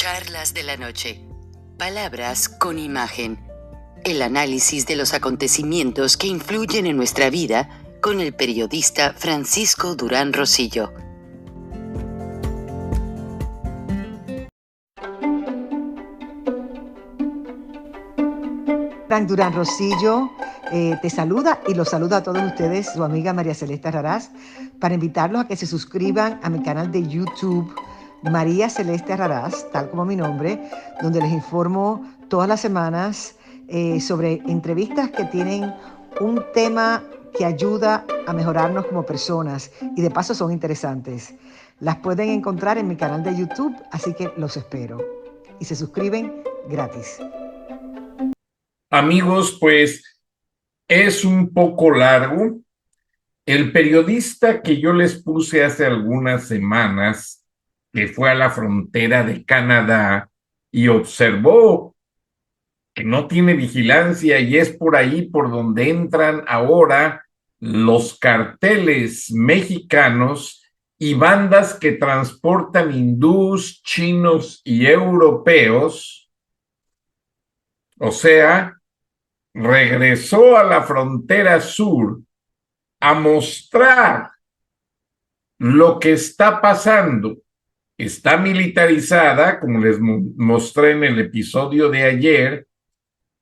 Charlas de la noche. Palabras con imagen. El análisis de los acontecimientos que influyen en nuestra vida con el periodista Francisco Durán Rosillo. Frank Durán Rosillo te saluda y los saluda a todos ustedes, su amiga María Celeste Raraz, para invitarlos a que se suscriban a mi canal de YouTube, María Celeste Raraz, tal como mi nombre, donde les informo todas las semanas sobre entrevistas que tienen un tema que ayuda a mejorarnos como personas y de paso son interesantes. Las pueden encontrar en mi canal de YouTube, así que los espero. Y se suscriben gratis. Amigos, pues es un poco largo. El periodista que yo les puse hace algunas semanas, que fue a la frontera de Canadá y observó que no tiene vigilancia y es por ahí por donde entran ahora los carteles mexicanos y bandas que transportan hindús, chinos y europeos. O sea, regresó a la frontera sur a mostrar lo que está pasando. Está militarizada, como les mostré en el episodio de ayer,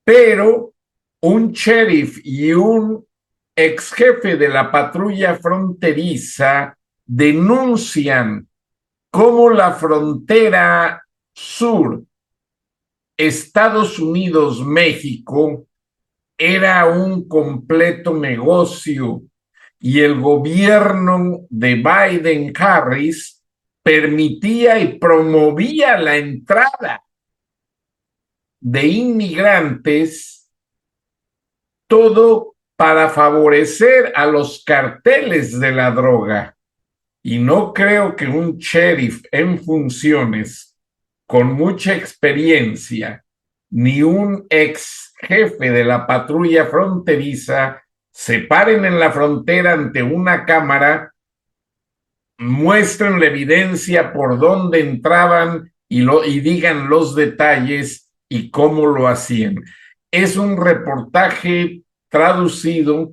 pero un sheriff y un ex jefe de la patrulla fronteriza denuncian cómo la frontera sur, Estados Unidos, México, era un completo negocio y el gobierno de Biden-Harris permitía y promovía la entrada de inmigrantes, todo para favorecer a los carteles de la droga. Y no creo que un sheriff en funciones con mucha experiencia, ni un ex jefe de la patrulla fronteriza se paren en la frontera ante una cámara, muestren la evidencia por dónde entraban y digan los detalles y cómo lo hacían. Es un reportaje traducido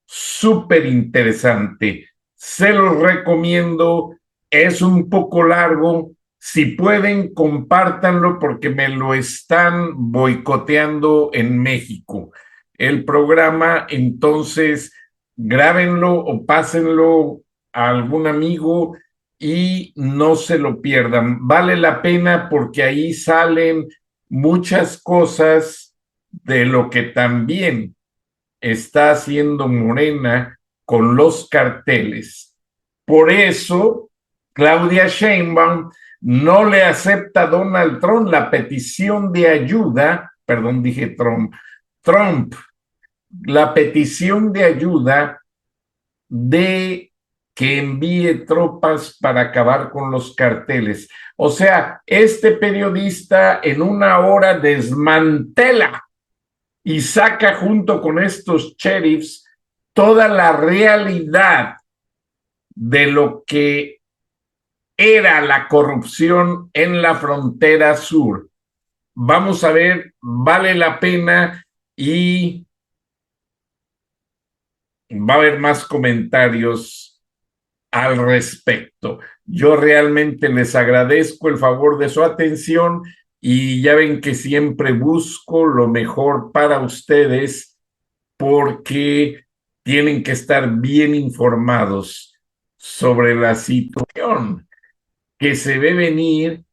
súper interesante. Se los recomiendo. Es un poco largo. Si pueden, compártanlo porque me lo están boicoteando en México. El programa, entonces, grábenlo o pásenlo a algún amigo y no se lo pierdan. Vale la pena porque ahí salen muchas cosas de lo que también está haciendo Morena con los carteles. Por eso, Claudia Sheinbaum no le acepta a Donald Trump la petición de ayuda, Trump, la petición de ayuda de que envíe tropas para acabar con los carteles. O sea, este periodista en una hora desmantela y saca junto con estos sheriffs toda la realidad de lo que era la corrupción en la frontera sur. Vamos a ver, vale la pena y va a haber más comentarios al respecto. Yo realmente les agradezco el favor de su atención y ya ven que siempre busco lo mejor para ustedes porque tienen que estar bien informados sobre la situación que se ve venir,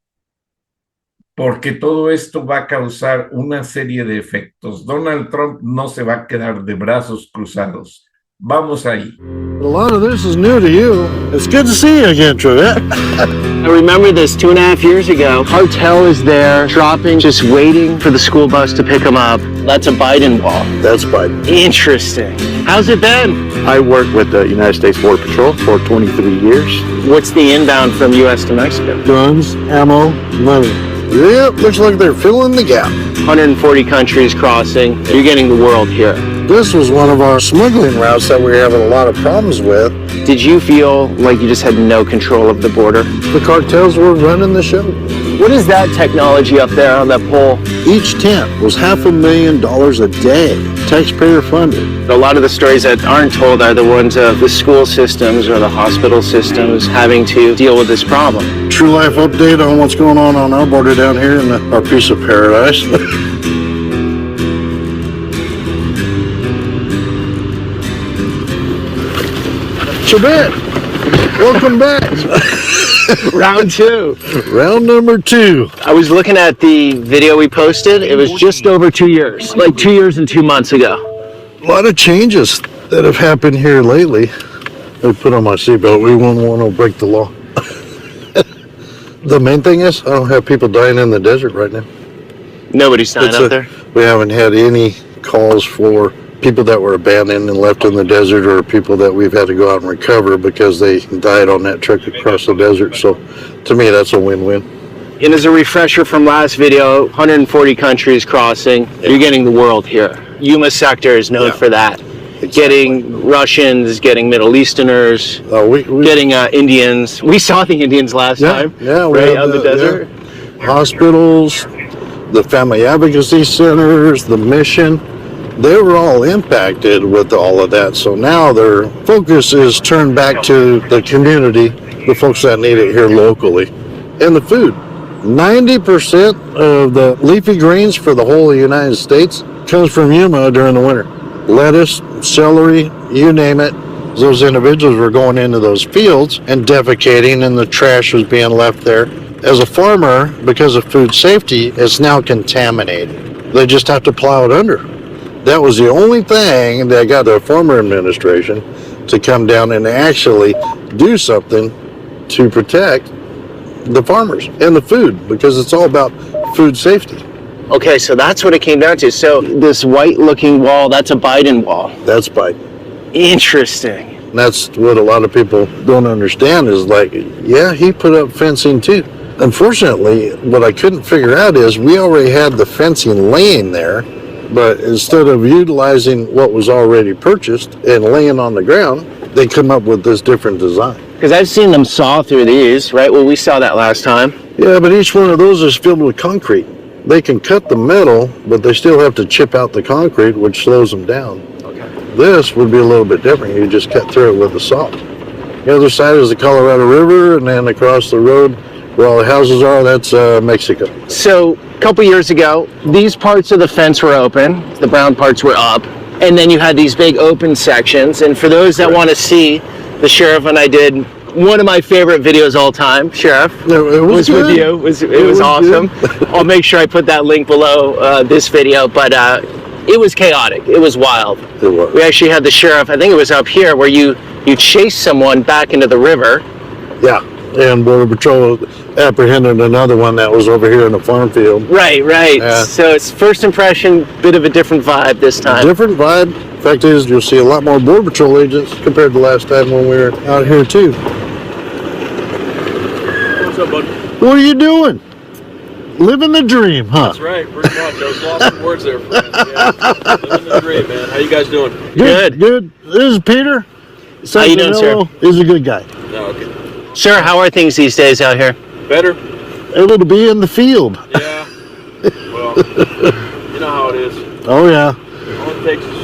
porque todo esto va a causar una serie de efectos. Donald Trump no se va a quedar de brazos cruzados. Vamos ahí. A lot of this is new to you. It's good to see you again, Trevette. I remember this 2.5 years ago. Cartel is there, dropping, just waiting for the school bus to pick them up. That's a Biden wall. That's Biden. Interesting. How's it been? I worked with the United States Border Patrol for 23 years. What's the inbound from U.S. to Mexico? Guns, ammo, money. Yep, looks like they're filling the gap. 140 countries crossing. You're getting the world here. This was one of our smuggling routes that we were having a lot of problems with. Did you feel like you just had no control of the border? The cartels were running the show. What is that technology up there on that pole? Each tent was $500,000 a day, taxpayer funded. A lot of the stories that aren't told are the ones of the school systems or the hospital systems having to deal with this problem. True life update on what's going on our border down here in our piece of paradise. Chibet, welcome back. Round two. Round number 2. I was looking at the video we posted. It was just over 2 years, like 2 years and 2 months ago. A lot of changes that have happened here lately. I put on my seatbelt. We wouldn't want to break the law. The main thing is I don't have people dying in the desert right now. Nobody's dying up there? We haven't had any calls for people that were abandoned and left in the desert, or people that we've had to go out and recover because they died on that trek across the desert. So to me, that's a win-win. And as a refresher from last video, 140 countries crossing. You're getting the world here. Yuma sector is known for that. Exactly. Getting Russians, getting Middle Easterners, getting Indians. We saw the Indians last time, right out in the desert. Yeah. Hospitals, the family advocacy centers, the mission. They were all impacted with all of that. So now their focus is turned back to the community, the folks that need it here locally, and the food. 90% of the leafy greens for the whole of the United States comes from Yuma during the winter. Lettuce, celery, you name it. Those individuals were going into those fields and defecating, and the trash was being left there. As a farmer, because of food safety, it's now contaminated. They just have to plow it under. That was the only thing that got the former administration to come down and actually do something to protect the farmers and the food, because it's all about food safety. Okay, so that's what it came down to. So this white-looking wall, that's a Biden wall. That's Biden. Interesting. And that's what a lot of people don't understand is like, yeah, he put up fencing too. Unfortunately, what I couldn't figure out is we already had the fencing laying there, but instead of utilizing what was already purchased and laying on the ground, they come up with this different design. Because I've seen them saw through these, right? Well, we saw that last time. Yeah, but each one of those is filled with concrete. They can cut the metal, but they still have to chip out the concrete, which slows them down. Okay. This would be a little bit different. You just cut through it with a saw. The other side is the Colorado River, and then across the road where all the houses are, that's Mexico. So a couple years ago, these parts of the fence were open, the brown parts were up, and then you had these big open sections. And for those that want to see, the sheriff and I did one of my favorite videos all time, Sheriff, it was with you. It was awesome. I'll make sure I put that link below this video, but it was chaotic. It was wild. It was. We actually had the sheriff, I think it was up here, where you chased someone back into the river. Yeah, and Border Patrol apprehended another one that was over here in the farm field. Right. Yeah. So it's first impression, bit of a different vibe this time. Different vibe. Fact is, you'll see a lot more Border Patrol agents compared to last time when we were out here too. What's up, bud? What are you doing? Living the dream, huh? That's right, pretty much. I was lost in words there. Yeah. Living the dream, man. How you guys doing? Good. This is Peter. How you doing, sir? He's a good guy. No, okay. Sir, how are things these days out here? Better? Able to be in the field. Yeah. Well, you know how it is. Oh, yeah. All it takes is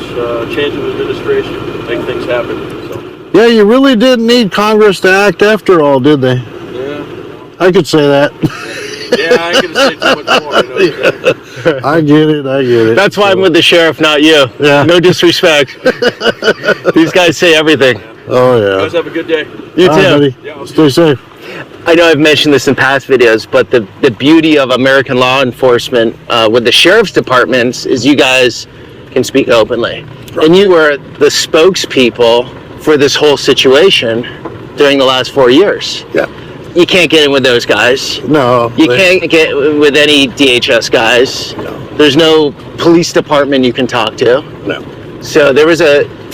change of administration to make things happen. So. Yeah, you really didn't need Congress to act after all, did they? Yeah. I could say that. Yeah, I ain't gonna say too much more. Exactly. I get it. That's why I'm with the sheriff, not you. Yeah. No disrespect. These guys say everything. Oh, yeah. You guys have a good day. You too. Buddy. Yeah, Stay safe. I know I've mentioned this in past videos, but the beauty of American law enforcement with the sheriff's departments is you guys can speak openly. Right. And you were the spokespeople for this whole situation during the last 4 years. Yeah. You can't get in with those guys. No. You can't get with any DHS guys. No. There's no police department you can talk to. No. So there was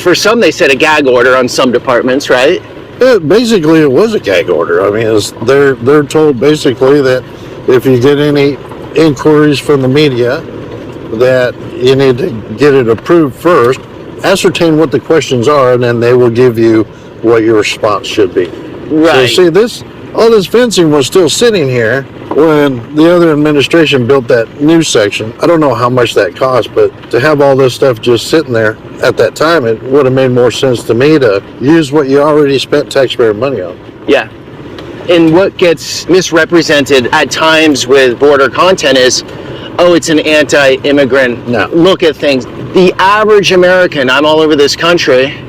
for some they said a gag order on some departments, right? Basically, it was a gag order. I mean, they're told basically that if you get any inquiries from the media, that you need to get it approved first, ascertain what the questions are, and then they will give you what your response should be. Right. So see, all this fencing was still sitting here when the other administration built that new section, I don't know how much that cost, but to have all this stuff just sitting there at that time, it would have made more sense to me to use what you already spent taxpayer money on. Yeah. And what gets misrepresented at times with border content is, oh, it's an anti-immigrant look at things. The average American, I'm all over this country,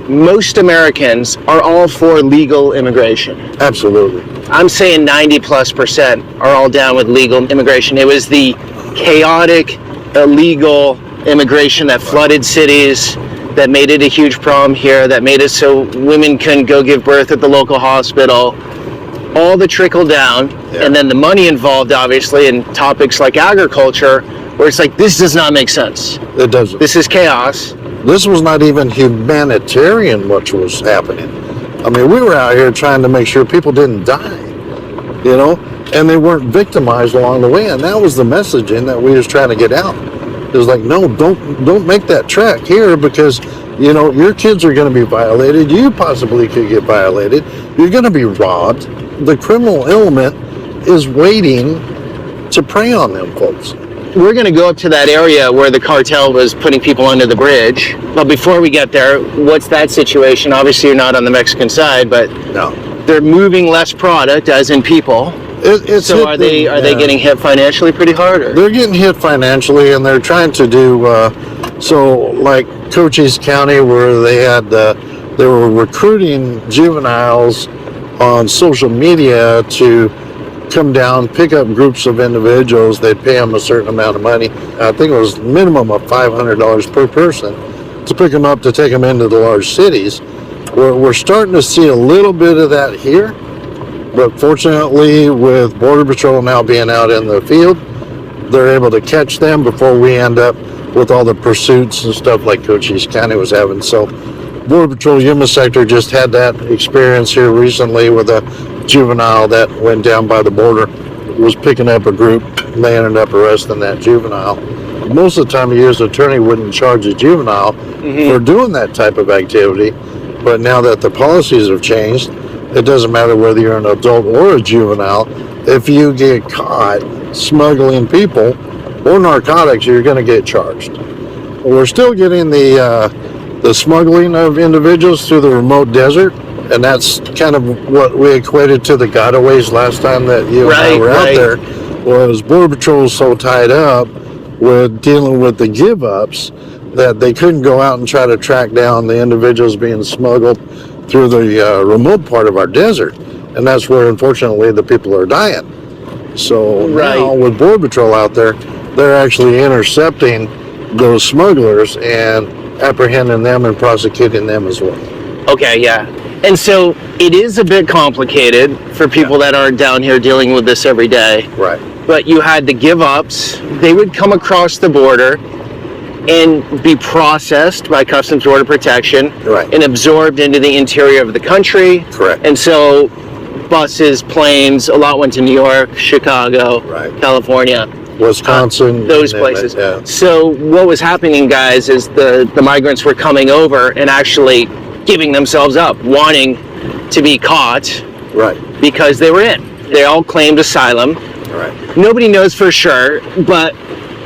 most Americans are all for legal immigration. Absolutely. I'm saying 90+% are all down with legal immigration. It was the chaotic, illegal immigration that flooded cities, that made it a huge problem here, that made it so women couldn't go give birth at the local hospital. All the trickle down, and then the money involved, obviously, in topics like agriculture, where it's like, this does not make sense. It doesn't. This is chaos. This was not even humanitarian, what was happening. I mean, we were out here trying to make sure people didn't die, you know, and they weren't victimized along the way. And that was the messaging that we was trying to get out. It was like, no, don't make that track here, because, you know, your kids are going to be violated. You possibly could get violated. You're going to be robbed. The criminal element is waiting to prey on them folks. We're going to go up to that area where the cartel was putting people under the bridge. But before we get there, what's that situation? Obviously, you're not on the Mexican side, but no, they're moving less product, as in people. So are they getting hit financially pretty hard? Or? They're getting hit financially, and they're trying to do so. Like Cochise County, where they were recruiting juveniles on social media to come down, pick up groups of individuals. They'd pay them a certain amount of money. I think it was minimum of $500 per person to pick them up to take them into the large cities. We're starting to see a little bit of that here, but fortunately, with Border Patrol now being out in the field, they're able to catch them before we end up with all the pursuits and stuff like Cochise County was having. So Border Patrol Yuma sector just had that experience here recently with a juvenile that went down by the border, was picking up a group, and they ended up arresting that juvenile. Most of the time, a U.S. attorney wouldn't charge a juvenile for doing that type of activity, but now that the policies have changed, it doesn't matter whether you're an adult or a juvenile. If you get caught smuggling people or narcotics, you're going to get charged. We're still getting the smuggling of individuals through the remote desert, and that's kind of what we equated to the gotaways last time that you and I were out there. Was Border Patrol was so tied up with dealing with the give-ups that they couldn't go out and try to track down the individuals being smuggled through the remote part of our desert, and that's where unfortunately the people are dying. So now with Border Patrol out there, they're actually intercepting those smugglers and apprehending them and prosecuting them as well. Okay, yeah. And so it is a bit complicated for people that aren't down here dealing with this every day. Right. But you had the give-ups. They would come across the border and be processed by Customs Border Protection and absorbed into the interior of the country. Correct. And so buses, planes, a lot went to New York, Chicago, California, Wisconsin, those places. So what was happening, guys, is the migrants were coming over and actually giving themselves up, wanting to be caught because they were in. They all claimed asylum. Nobody knows for sure, but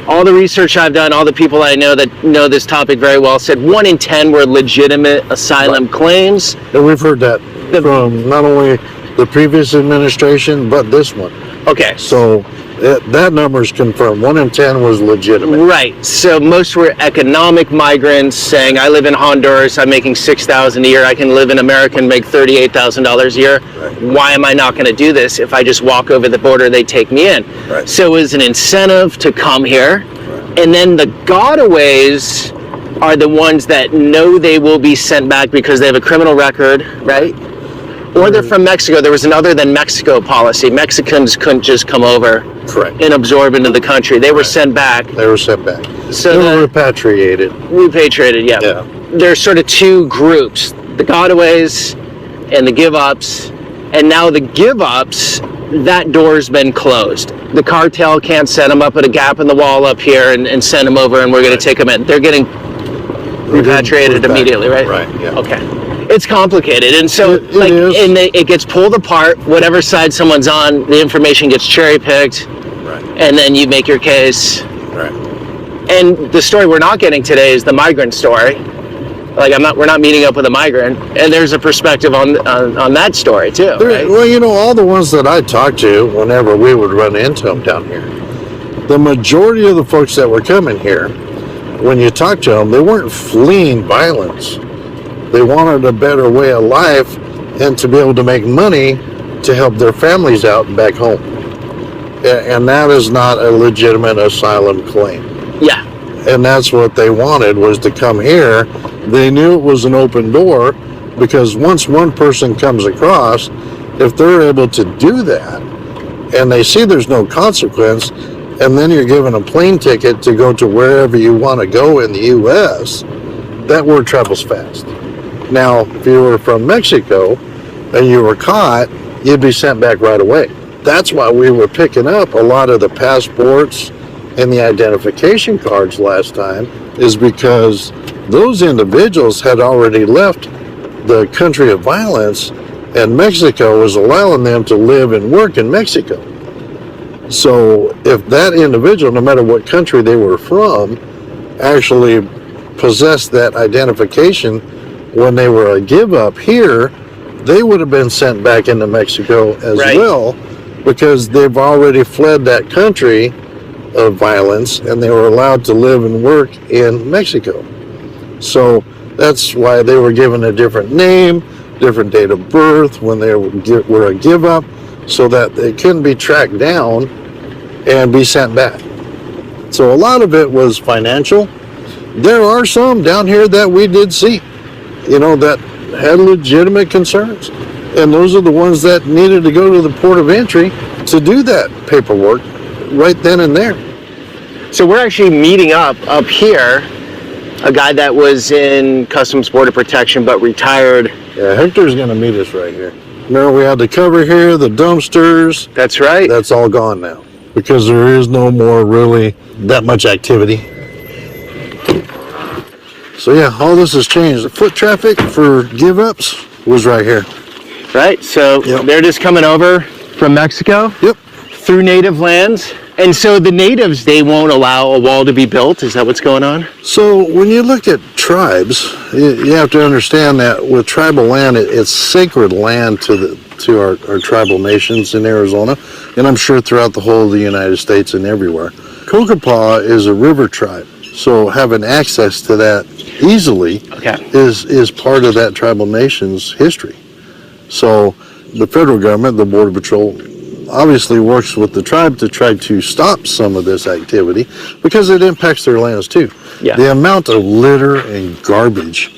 all the research I've done, all the people I know that know this topic very well said 1 in 10 were legitimate asylum claims. And we've heard that from not only the previous administration, but this one. Okay. So that number is confirmed. 1 in 10 was legitimate. Right. So most were economic migrants saying, I live in Honduras, I'm making $6,000 a year. I can live in America and make $38,000 a year. Why am I not going to do this? If I just walk over the border, they take me in. So it was an incentive to come here. And then the gotaways are the ones that know they will be sent back because they have a criminal record, right? Or they're from Mexico. There was an other than Mexico policy. Mexicans couldn't just come over and absorb into the country. They were sent back. They were sent back. So they were repatriated. Repatriated, yeah. There's sort of two groups, the gotaways and the give-ups. And now the give-ups, that door's been closed. The cartel can't set them up at a gap in the wall up here and send them over and we're going to take them in. They're getting repatriated immediately, right? Right, yeah. Okay. It's complicated, and so it gets pulled apart. Whatever side someone's on, the information gets cherry picked, Right. and then you make your case. Right. And the story we're not getting today is the migrant story. Like we're not meeting up with a migrant, and there's a perspective on that story too. Right? Well, you know, all the ones that I talked to, whenever we would run into them down here, the majority of the folks that were coming here, when you talk to them, they weren't fleeing violence. They wanted a better way of life and to be able to make money to help their families out back home. And that is not a legitimate asylum claim. Yeah. And that's what they wanted, was to come here. They knew it was an open door, because once one person comes across, if they're able to do that and they see there's no consequence, and then you're given a plane ticket to go to wherever you want to go in the U.S., that word travels fast. Now, if you were from Mexico and you were caught, you'd be sent back right away. That's why we were picking up a lot of the passports and the identification cards last time, is because those individuals had already left the country of violence, and Mexico was allowing them to live and work in Mexico. So if that individual, no matter what country they were from, actually possessed that identification when they were a give up here, they would have been sent back into Mexico as well, because they've already fled that country of violence and they were allowed to live and work in Mexico. So that's why they were given a different name, different date of birth when they were a give up, so that they couldn't be tracked down and be sent back. So a lot of it was financial. There are some down here that we did see, that had legitimate concerns. And those are the ones that needed to go to the port of entry to do that paperwork right then and there. So we're actually meeting up here, a guy that was in Customs Border Protection but retired. Yeah, Hector's going to meet us right here. Remember, we had the cover here, the dumpsters. That's right. That's all gone now, because there is no more really that much activity. So yeah, all this has changed. The foot traffic for give-ups was right here. Right, so they're just coming over from Mexico. Yep. Through native lands. And so the natives, they won't allow a wall to be built. Is that what's going on? So when you look at tribes, you have to understand that with tribal land, it's sacred land to our tribal nations in Arizona, and I'm sure throughout the whole of the United States and everywhere. Kokopah is a river tribe, so having access to that easily is part of that tribal nation's history. So the federal government, the Border Patrol, obviously works with the tribe to try to stop some of this activity, because it impacts their lands too. Yeah. The amount of litter and garbage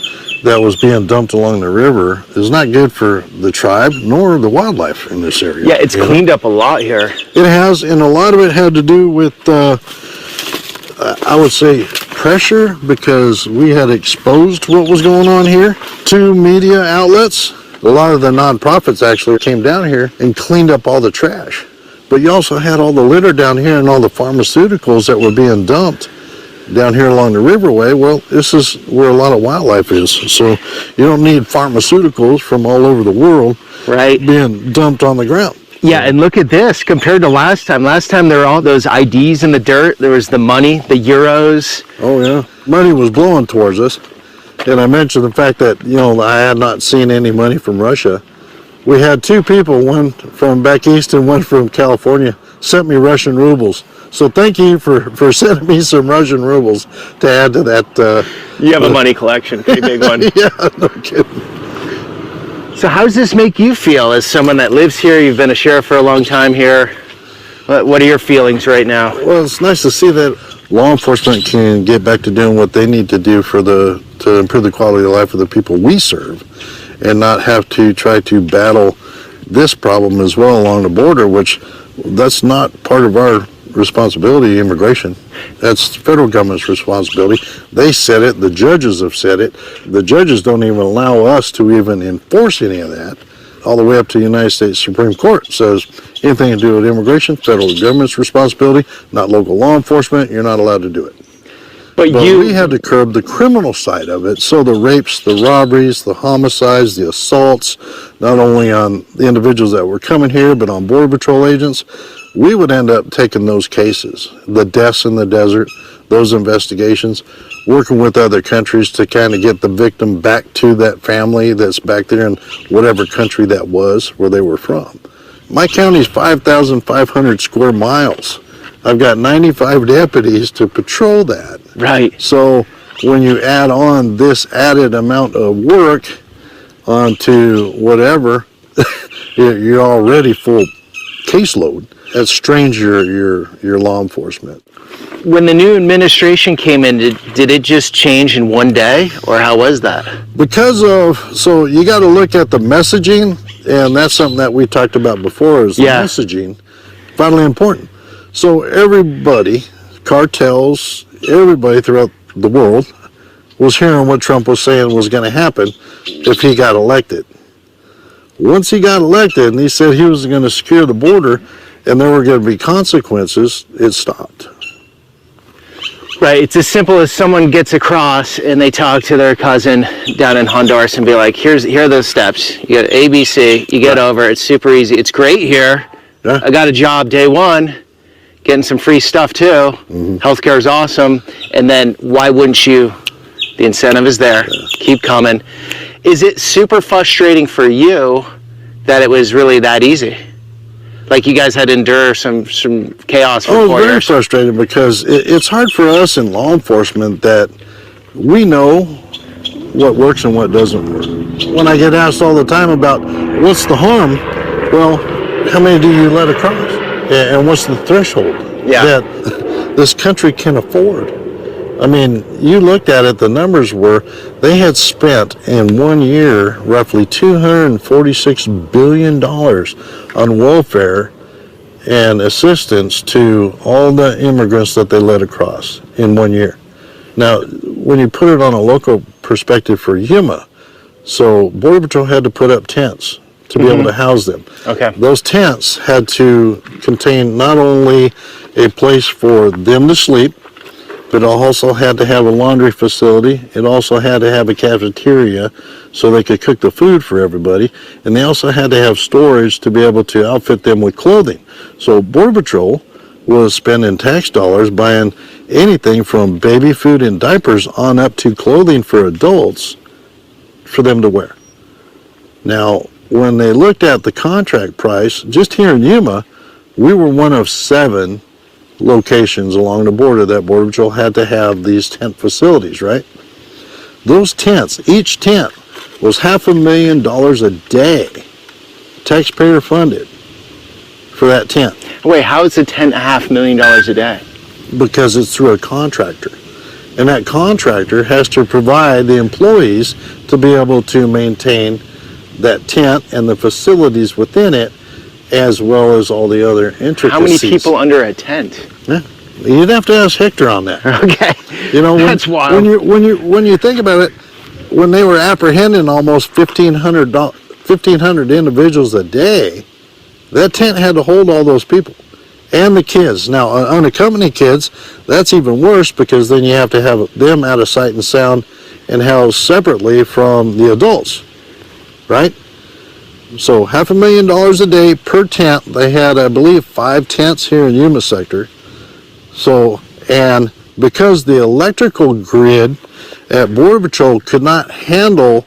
that was being dumped along the river is not good for the tribe nor the wildlife in this area. Yeah, it's cleaned up a lot here. It has, and a lot of it had to do with, I would say, pressure, because we had exposed what was going on here to media outlets. A lot of the nonprofits actually came down here and cleaned up all the trash. But you also had all the litter down here and all the pharmaceuticals that were being dumped down here along the riverway. Well, this is where a lot of wildlife is. So you don't need pharmaceuticals from all over the world being dumped on the ground. Yeah, and look at this compared to last time. Last time there were all those IDs in the dirt. There was the money, the euros. Oh, yeah. Money was blowing towards us. And I mentioned the fact that, I had not seen any money from Russia. We had two people, one from back east and one from California, sent me Russian rubles. So thank you for sending me some Russian rubles to add to that. You have a money collection, pretty big one. Yeah, no kidding. So how does this make you feel as someone that lives here? You've been a sheriff for a long time here. What are your feelings right now? Well, it's nice to see that law enforcement can get back to doing what they need to do to improve the quality of life of the people we serve, and not have to try to battle this problem as well along the border, which that's not part of our responsibility, immigration. That's the federal government's responsibility. They said it, the judges have said it. The judges don't even allow us to even enforce any of that. All the way up to the United States Supreme Court says anything to do with immigration, federal government's responsibility, not local law enforcement. You're not allowed to do it. But we had to curb the criminal side of it. So the rapes, the robberies, the homicides, the assaults, not only on the individuals that were coming here, but on Border Patrol agents, we would end up taking those cases, the deaths in the desert, those investigations, working with other countries to kind of get the victim back to that family that's back there in whatever country that was where they were from. My county's 5,500 square miles. I've got 95 deputies to patrol that. Right. So when you add on this added amount of work onto whatever, you're already full caseload. That strains your law enforcement. When the new administration came in, did it just change in one day, or how was that? So you got to look at the messaging, and that's something that we talked about before, is the messaging, vitally important. So everybody, cartels, everybody throughout the world was hearing what Trump was saying was going to happen if he got elected. Once he got elected and he said he was going to secure the border and there were going to be consequences, it stopped. Right, it's as simple as someone gets across and they talk to their cousin down in Honduras and be like, here are those steps. You get A, B, C, you get over, it's super easy. It's great here. Yeah. I got a job day one, getting some free stuff too. Mm-hmm. Healthcare is awesome. And then why wouldn't you? The incentive is there. Yeah. Keep coming. Is it super frustrating for you that it was really that easy? Like you guys had to endure some chaos for 4 years? Very frustrating, because it's hard for us in law enforcement that we know what works and what doesn't work. When I get asked all the time about what's the harm, well, how many do you let across? And what's the threshold that this country can afford? I mean, you looked at it, the numbers were, they had spent in 1 year roughly $246 billion on welfare and assistance to all the immigrants that they let across in 1 year. Now, when you put it on a local perspective for Yuma, so Border Patrol had to put up tents to be able to house them. Okay. Those tents had to contain not only a place for them to sleep, but it also had to have a laundry facility. It also had to have a cafeteria so they could cook the food for everybody. And they also had to have storage to be able to outfit them with clothing. So Border Patrol was spending tax dollars buying anything from baby food and diapers on up to clothing for adults for them to wear. Now, when they looked at the contract price, just here in Yuma, we were one of 7 locations along the border that Border Patrol had to have these tent facilities, right? Those tents, each tent was $500,000 a day, taxpayer funded, for that tent. Wait, how is the tent $500,000 a day? Because it's through a contractor. And that contractor has to provide the employees to be able to maintain that tent and the facilities within it, as well as all the other intricacies. How many people under a tent? Yeah, you'd have to ask Hector on that. Okay, you know, that's wild. When you think about it, when they were apprehending almost 1,500 individuals a day, that tent had to hold all those people and the kids. Now, unaccompanied kids, that's even worse, because then you have to have them out of sight and sound and housed separately from the adults, right? So $500,000 a day per tent. They had, I believe, 5 tents here in Yuma sector. So, and because the electrical grid at Border Patrol could not handle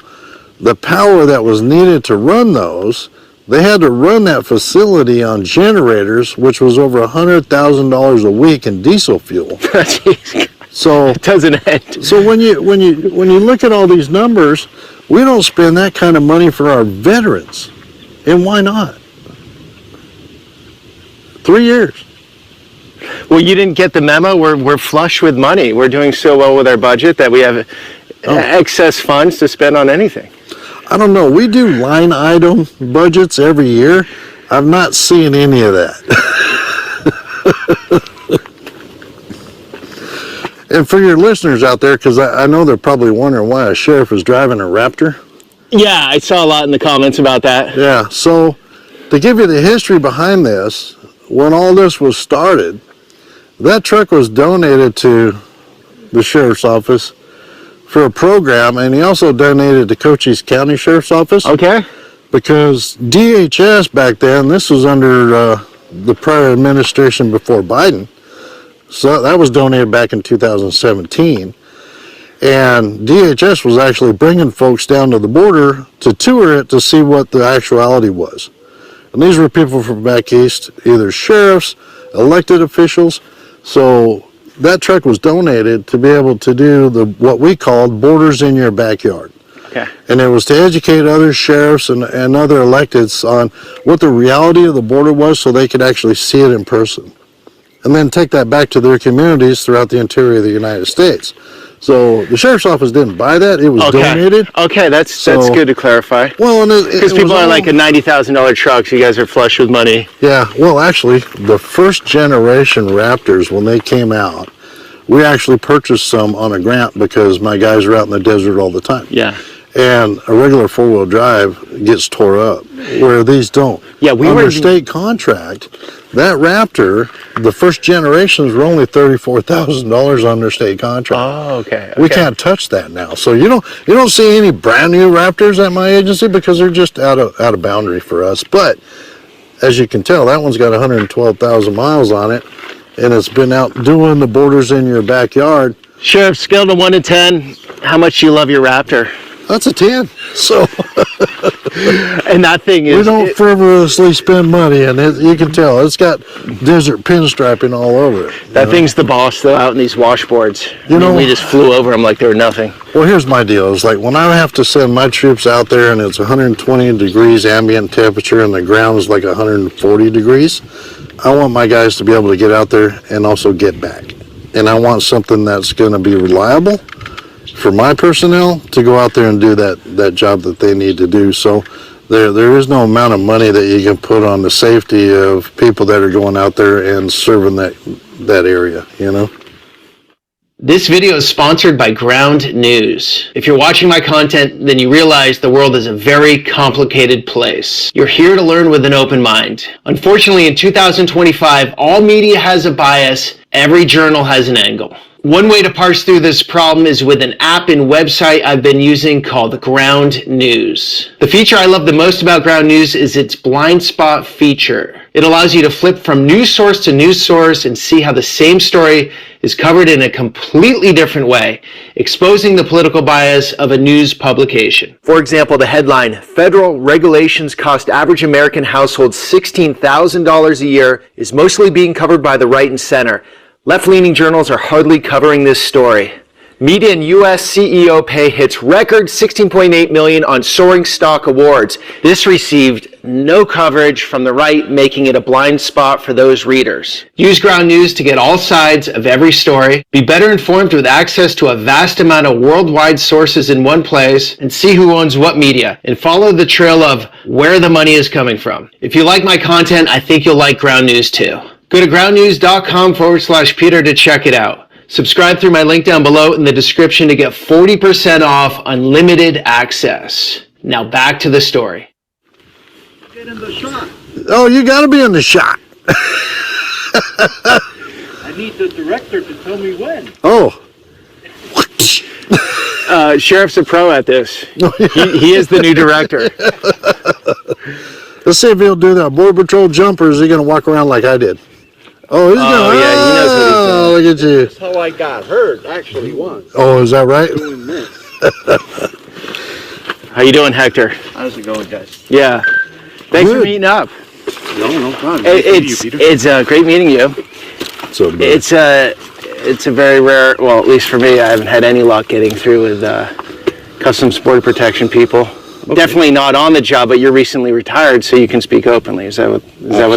the power that was needed to run those, they had to run that facility on generators, which was over $100,000 a week in diesel fuel. So it doesn't end. So when you look at all these numbers, we don't spend that kind of money for our veterans. And why not? 3 years. Well, you didn't get the memo. We're flush with money. We're doing so well with our budget that we have excess funds to spend on anything. I don't know. We do line item budgets every year. I've not seen any of that. And for your listeners out there, because I know they're probably wondering why a sheriff is driving a Raptor. Yeah, I saw a lot in the comments about that. Yeah, so to give you the history behind this, when all this was started, that truck was donated to the sheriff's office for a program, and he also donated to Cochise County Sheriff's Office. Okay. Because DHS back then, this was under the prior administration before Biden, so that was donated back in 2017. And DHS was actually bringing folks down to the border to tour it to see what the actuality was. And these were people from back east, either sheriffs, elected officials. So that truck was donated to be able to do what we called Borders in Your Backyard. Okay. And it was to educate other sheriffs and other electeds on what the reality of the border was so they could actually see it in person. And then take that back to their communities throughout the interior of the United States. So the sheriff's office didn't buy that; it was donated. Okay, that's good to clarify. Well, because people are like a $90,000 truck, so you guys are flush with money. Yeah. Well, actually, the first generation Raptors, when they came out, we actually purchased some on a grant because my guys are out in the desert all the time. Yeah. And a regular four-wheel drive gets tore up, where these don't. Yeah, we under were state contract. That Raptor, the first generations were only $34,000 under state contract. Oh, okay. We can't touch that now. So you don't see any brand new Raptors at my agency because they're just out of boundary for us. But as you can tell, that one's got 112,000 miles on it, and it's been out doing the Borders in Your Backyard. Sheriff, scale to 1 to 10, how much do you love your Raptor? That's a 10. So and that thing is... We don't frivolously spend money, and you can tell it's got desert pinstriping all over it. That thing's the boss, though, out in these washboards. We just flew over them like they were nothing. Well, here's my deal. It's like when I have to send my troops out there and it's 120 degrees ambient temperature and the ground is like 140 degrees, I want my guys to be able to get out there and also get back. And I want something that's going to be reliable for my personnel to go out there and do that job that they need to do. So there is no amount of money that you can put on the safety of people that are going out there and serving that area, This video is sponsored by Ground News. If you're watching my content, then you realize the world is a very complicated place. You're here to learn with an open mind. Unfortunately, in 2025, all media has a bias, every journal has an angle. One way to parse through this problem is with an app and website I've been using called Ground News. The feature I love the most about Ground News is its blind spot feature. It allows you to flip from news source to news source and see how the same story is covered in a completely different way, exposing the political bias of a news publication. For example, the headline, "Federal regulations cost average American households $16,000 a year," is mostly being covered by the right and center. Left-leaning journals are hardly covering this story. Median U.S. CEO pay hits record $16.8 million on soaring stock awards. This received no coverage from the right, making it a blind spot for those readers. Use Ground News to get all sides of every story, be better informed with access to a vast amount of worldwide sources in one place, and see who owns what media, and follow the trail of where the money is coming from. If you like my content, I think you'll like Ground News too. Go to groundnews.com/Peter to check it out. Subscribe through my link down below in the description to get 40% off unlimited access. Now back to the story. Get in the shot. Oh, you got to be in the shot. I need the director to tell me when. Oh. Sheriff's a pro at this. He is the new director. Let's see if he'll do that. Border Patrol jumper, or is he going to walk around like I did? Oh, he's going to. Yeah, he knows what he's doing. Oh, look at you. That's how I got hurt, actually, once. Oh, is that right? Doing this. How you doing, Hector? How's it going, guys? Yeah. Thanks for Good. meeting up. No problem. It's great meeting you. So, It's a very rare, well, at least for me, I haven't had any luck getting through with Customs Border Protection people. Okay. Definitely not on the job, but you're recently retired, so you can speak openly. Is that what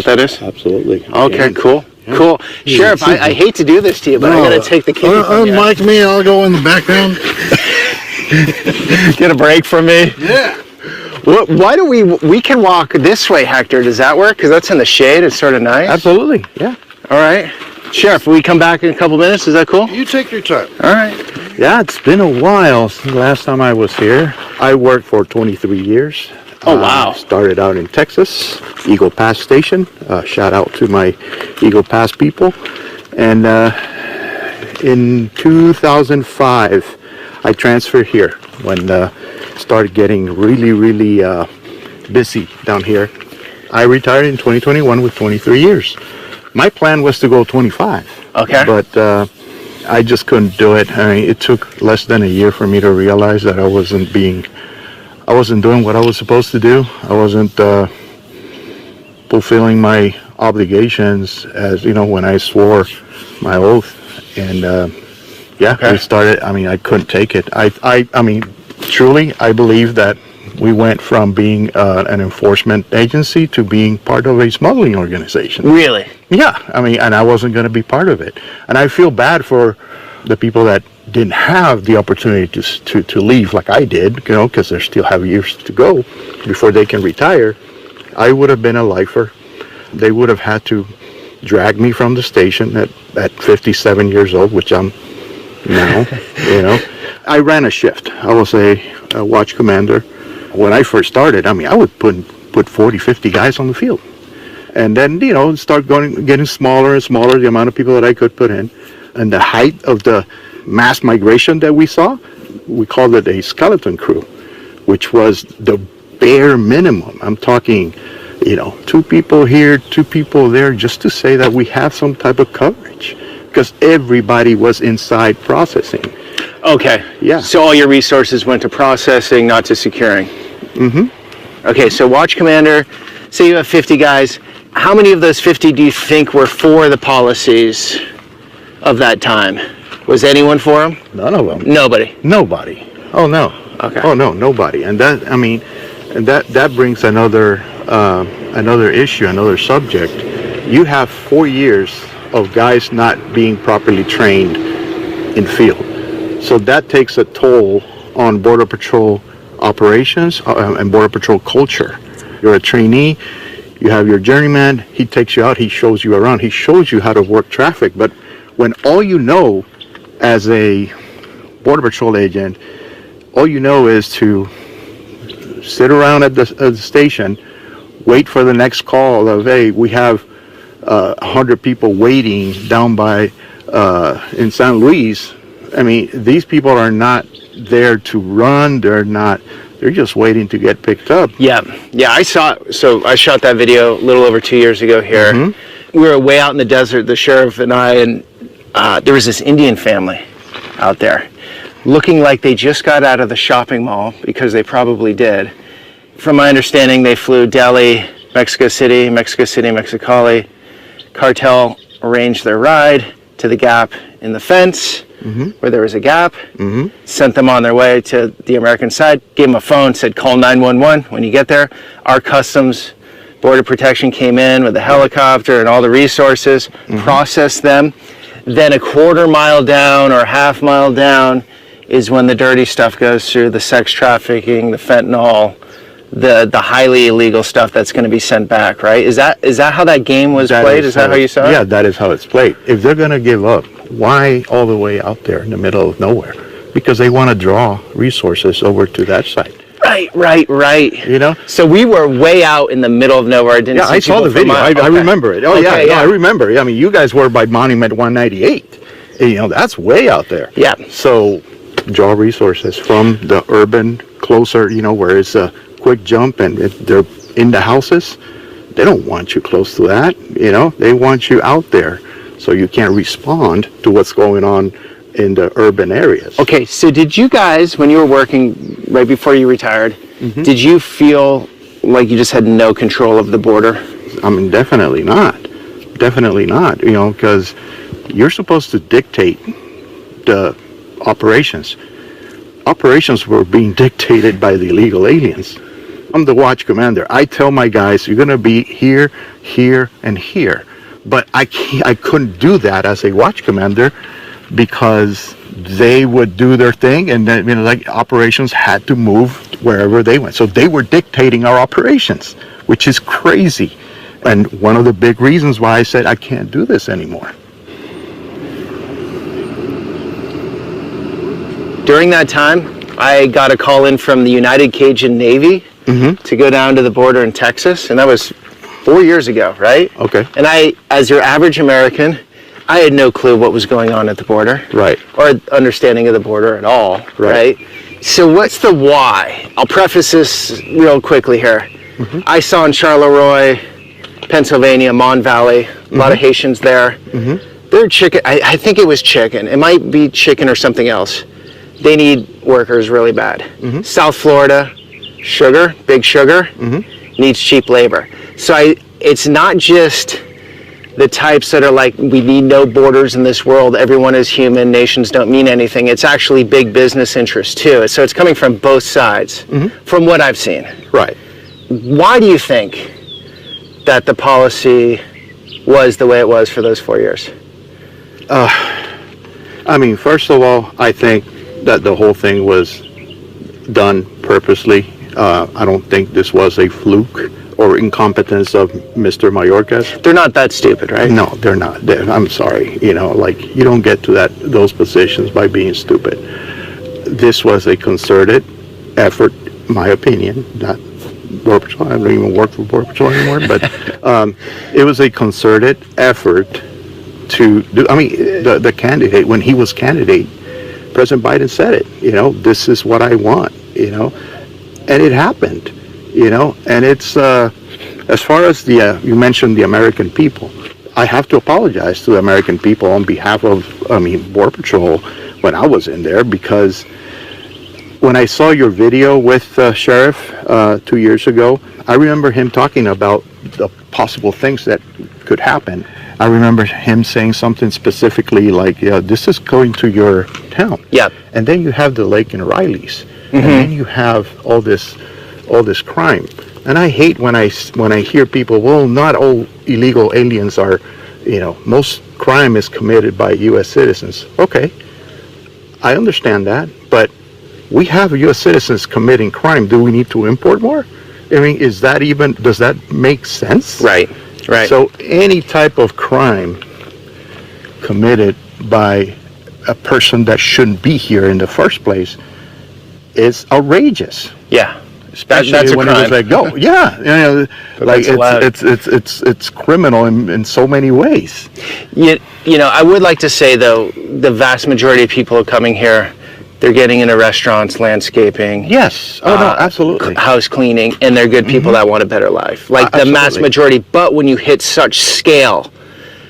that is? Absolutely. Okay, cool. Yeah. Cool. Sheriff, I hate to do this to you, but I gotta take the kid from you. Unmic me, I'll go in the background. Get a break from me? Yeah. Why do we can walk this way, Hector? Does that work? Because that's in the shade, it's sort of nice. Absolutely, yeah. All right. Sheriff, will we come back in a couple minutes? Is that cool? You take your time. All right. Yeah, it's been a while since the last time I was here. I worked for 23 years. Oh, wow. Started out in Texas, Eagle Pass Station. Shout out to my Eagle Pass people. And In 2005, I transferred here when started getting really busy down here. I retired in 2021 with 23 years. My plan was to go 25. Okay. But I just couldn't do it. I mean, it took less than a year for me to realize that I wasn't doing what I was supposed to do. I wasn't fulfilling my obligations as, when I swore my oath. And Okay. we started, I couldn't take it. I mean, truly, I believe that we went from being an enforcement agency to being part of a smuggling organization. Really? Yeah, and I wasn't going to be part of it. And I feel bad for the people that didn't have the opportunity to leave like I did, because they still have years to go before they can retire. I would have been a lifer. They would have had to drag me from the station at 57 years old, which I'm now, I ran a shift. I was a watch commander. When I first started, I would put 40, 50 guys on the field. And then, start getting smaller and smaller, the amount of people that I could put in. And the height of the mass migration that we saw, we called it a skeleton crew, which was the bare minimum. I'm talking, 2 people here, 2 people there, just to say that we have some type of coverage. Because everybody was inside processing. Okay. Yeah. So all your resources went to processing, not to securing. Mm-hmm. Okay, so watch commander, say you have 50 guys. How many of those 50 do you think were for the policies of that time? Was anyone for them? None of them. Nobody. Nobody. Oh no. Okay. Oh no, nobody. And that brings another issue, another subject. You have 4 years of guys not being properly trained in field. So that takes a toll on Border Patrol operations and Border Patrol culture. You're a trainee, you have your journeyman, he takes you out, he shows you around, he shows you how to work traffic. But when all you know as a Border Patrol agent, all you know is to sit around at the station, wait for the next call of, hey, we have 100 people waiting down by in San Luis. These people are not there to run. They're just waiting to get picked up. Yeah, I shot that video a little over 2 years ago here. Mm-hmm. We were way out in the desert, the sheriff and I, and there was this Indian family out there looking like they just got out of the shopping mall, because they probably did. From my understanding, they flew Delhi, Mexico City, Mexicali. Cartel arranged their ride to the gap in the fence, mm-hmm. where there was a gap, mm-hmm. sent them on their way to the American side, gave them a phone, said call 911 when you get there. Our Customs Border Protection came in with a helicopter and all the resources, mm-hmm. processed them. Then a quarter mile down or half mile down is when the dirty stuff goes through, the sex trafficking, the fentanyl, the highly illegal stuff that's going to be sent back, right? Is that how that game was played? Is that how you saw it? Yeah, that is how it's played. If they're going to give up, why all the way out there in the middle of nowhere? Because they want to draw resources over to that side. Right. So we were way out in the middle of nowhere. I saw the video. I remember it. I remember. You guys were by Monument 198. That's way out there. Yeah. So draw resources from the urban closer, where it's a quick jump, and if they're in the houses, they don't want you close to that. They want you out there so you can't respond to what's going on in the urban areas. Okay, so did you guys, when you were working right before you retired, mm-hmm. did you feel like you just had no control of the border? Definitely not, because you're supposed to dictate the operations. Operations were being dictated by the illegal aliens. I'm the watch commander. I tell my guys, you're going to be here, here, and here. But I couldn't do that as a watch commander, because they would do their thing, and then operations had to move wherever they went. So they were dictating our operations, which is crazy. And one of the big reasons why I said I can't do this anymore. During that time, I got a call in from the United Cajun Navy mm-hmm. to go down to the border in Texas, and that was 4 years ago, right? Okay. And I, as your average American, I had no clue what was going on at the border. Right. Or understanding of the border at all. Right. So what's the why? I'll preface this real quickly here. I saw in Charleroi, Pennsylvania, Mon Valley, a lot of Haitians there. They're chicken. I think it was chicken. It might be chicken or something else. They need workers really bad. South Florida, sugar, big sugar, needs cheap labor. So it's not just the types that are like, we need no borders in this world, everyone is human, nations don't mean anything. It's actually big business interests too. So it's coming from both sides, from what I've seen. Right. Why do you think that the policy was the way it was for those 4 years? I mean, first of all, I think that the whole thing was done purposely. I don't think this was a fluke or incompetence of Mr. Mayorkas. They're not that stupid, right? No, they're not. I'm sorry. You know, like, you don't get to those positions by being stupid. This was a concerted effort, my opinion, not Border Patrol. I don't even work for Border Patrol anymore, but it was a concerted effort to do. I mean, the candidate, when he was candidate, President Biden said it, you know, this is what I want, you know, and it happened, you know, and it's, as far as you mentioned the American people, I have to apologize to the American people on behalf of, Border Patrol when I was in there, because when I saw your video with Sheriff 2 years ago, I remember him talking about the possible things that could happen. I remember him saying something specifically like, this is going to your town. Yeah. And then you have the Lake and Riley's. And then you have all this crime. And I hate when I hear people, well, not all illegal aliens are, you know, most crime is committed by U.S. citizens. Okay, I understand that, but we have U.S. citizens committing crime. Do we need to import more? I mean, does that make sense? Right. So any type of crime committed by a person that shouldn't be here in the first place is outrageous. Yeah. Especially that's a when crime. it was like, oh, yeah, you know, like it's criminal in so many ways. You know, I would like to say though, the vast majority of people coming here, they're getting into restaurants, landscaping. Yes. Oh, no, absolutely. House cleaning, and they're good people that want a better life. Like the mass majority. But when you hit such scale,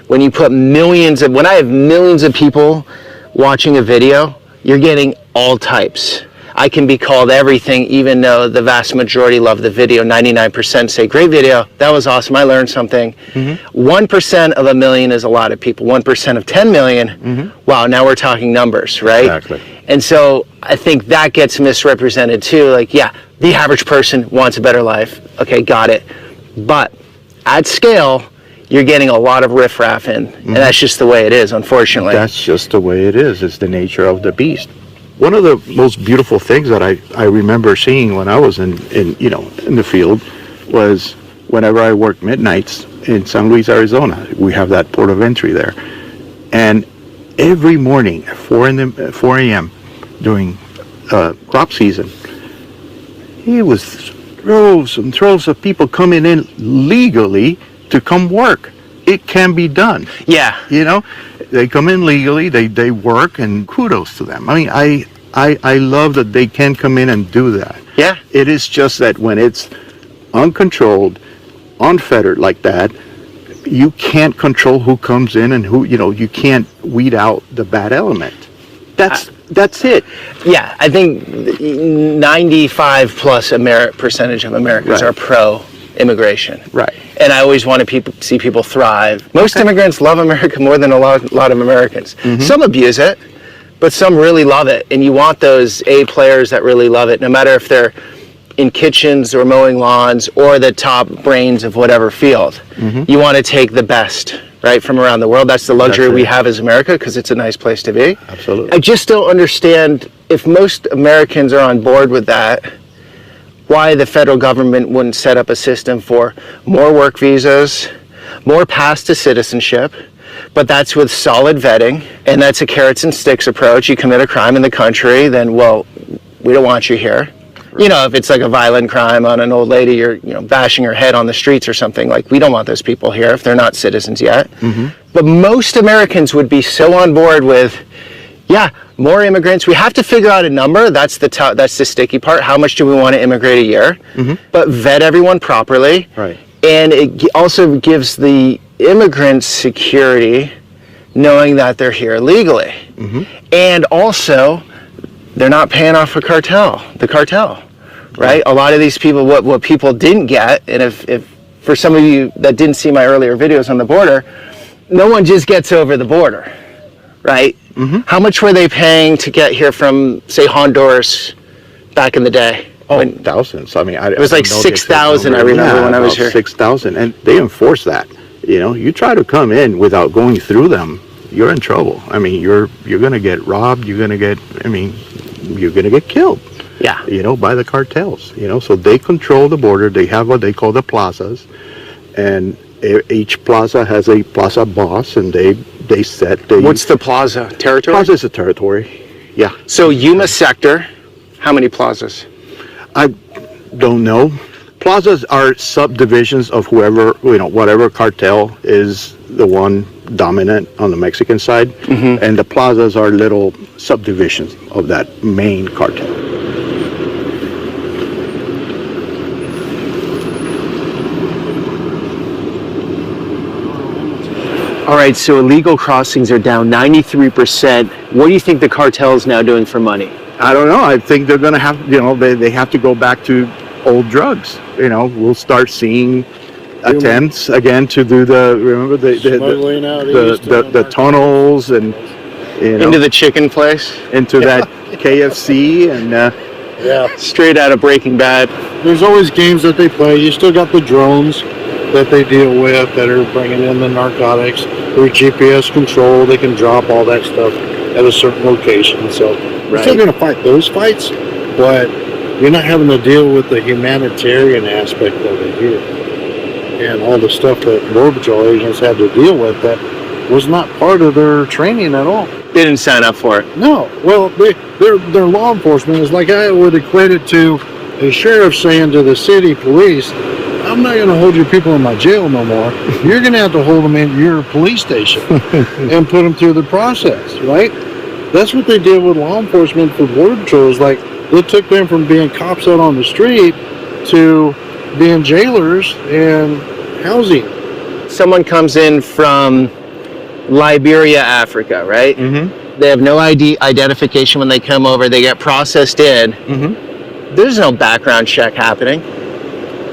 when you put when I have millions of people watching a video, you're getting all types. I can be called everything, even though the vast majority love the video. 99% say, great video, that was awesome, I learned something. 1% of a million is a lot of people. 1% of 10 million, wow, now we're talking numbers, right? Exactly. And so I think that gets misrepresented too. Like, yeah, the average person wants a better life. Okay, got it. But at scale, you're getting a lot of riffraff in, and that's just the way it is, unfortunately. That's just the way it is. It's the nature of the beast. One of the most beautiful things that I remember seeing when I was in the field was whenever I worked midnights in San Luis, Arizona. We have that port of entry there. And every morning at 4 a.m. during crop season, it was droves and droves of people coming in legally to come work. It can be done. Yeah. You know, they come in legally, they work, and kudos to them. I mean, I love that they can come in and do that. Yeah. It is just that when it's uncontrolled, unfettered like that, you can't control who comes in and who, you can't weed out the bad element. That's it. Yeah, I think 95 plus percentage of Americans are pro-immigration. Right. And I always want to see people thrive. Most immigrants love America more than a lot of Americans. Some abuse it, but some really love it. And you want those A players that really love it, no matter if they're in kitchens or mowing lawns or the top brains of whatever field. You want to take the best, right, from around the world. That's the luxury we have as America, because it's a nice place to be. Absolutely. I just don't understand, if most Americans are on board with that, why the federal government wouldn't set up a system for more work visas, more paths to citizenship, but that's with solid vetting, and that's a carrots and sticks approach. You commit a crime in the country, then, well, we don't want you here. You know, if it's like a violent crime on an old lady or, you know, bashing her head on the streets or something, like, we don't want those people here if they're not citizens yet. But most Americans would be so on board with, yeah, more immigrants. We have to figure out a number. That's the sticky part. How much do we want to immigrate a year? But vet everyone properly. Right. And it also gives the immigrants security, knowing that they're here legally. And also, they're not paying off the cartel, right? A lot of these people, what people didn't get, and if for some of you that didn't see my earlier videos on the border, no one just gets over the border, right? How much were they paying to get here from, say, Honduras back in the day? Oh, thousands. I mean, it was like 6,000. I remember when I was here. 6,000, and they enforce that. You know, you try to come in without going through them, you're in trouble. I mean, you're gonna get robbed. You're gonna get killed. Yeah. You know, by the cartels. You know, so they control the border. They have what they call the plazas, and each plaza has a plaza boss, and they set the. What's the plaza? Territory? Plaza is a territory. Yeah. So Yuma sector, how many plazas? I don't know. Plazas are subdivisions of whatever cartel is the one dominant on the Mexican side, and the plazas are little subdivisions of that main cartel. All right, so illegal crossings are down 93%. What do you think the cartel is now doing for money? I don't know. I think they're going to have, they have to go back to old drugs. You know, we'll start seeing attempts again to do the tunnels and into the chicken place, into that KFC and straight out of Breaking Bad. There's always games that they play. You still got the drones that they deal with that are bringing in the narcotics. Through GPS control, they can drop all that stuff at a certain location. So we're still going to fight those fights, but you're not having to deal with the humanitarian aspect of it here. And all the stuff that Border Patrol agents had to deal with that was not part of their training at all. They didn't sign up for it. No. Well, their law enforcement is like, I would equate it to a sheriff saying to the city police, I'm not going to hold your people in my jail no more. You're going to have to hold them in your police station and put them through the process, right? That's what they did with law enforcement for Border Patrol. Is like they took them from being cops out on the street to being jailers and housing. Someone comes in from Liberia, Africa, right? They have no identification when they come over. They get processed in. There's no background check happening.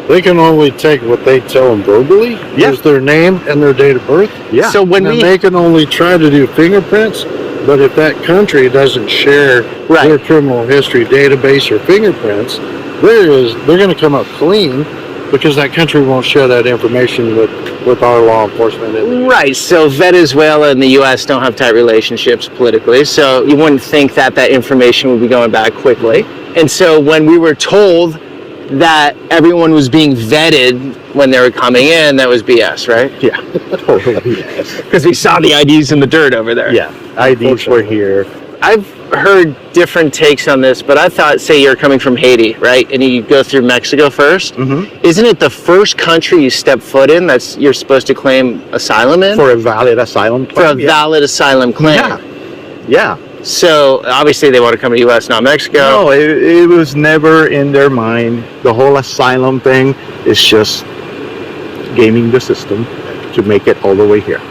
They can only take what they tell them verbally. Is their name and their date of birth. Yeah. So they can only try to do fingerprints, but if that country doesn't share their criminal history database or fingerprints, they're going to come up clean because that country won't share that information with our law enforcement. Right. So Venezuela and the U.S. don't have tight relationships politically, so you wouldn't think that information would be going back quickly. And so when we were told that everyone was being vetted when they were coming in, that was BS, right? Yeah, totally BS. Because we saw the IDs in the dirt over there. Yeah, IDs were here. I've heard different takes on this, but I thought, say you're coming from Haiti, right? And you go through Mexico first. Isn't it the first country you step foot in that you're supposed to claim asylum in? For a valid asylum claim. For a valid asylum claim. Yeah. So obviously they want to come to the U.S., not Mexico. No, it was never in their mind. The whole asylum thing is just gaming the system to make it all the way here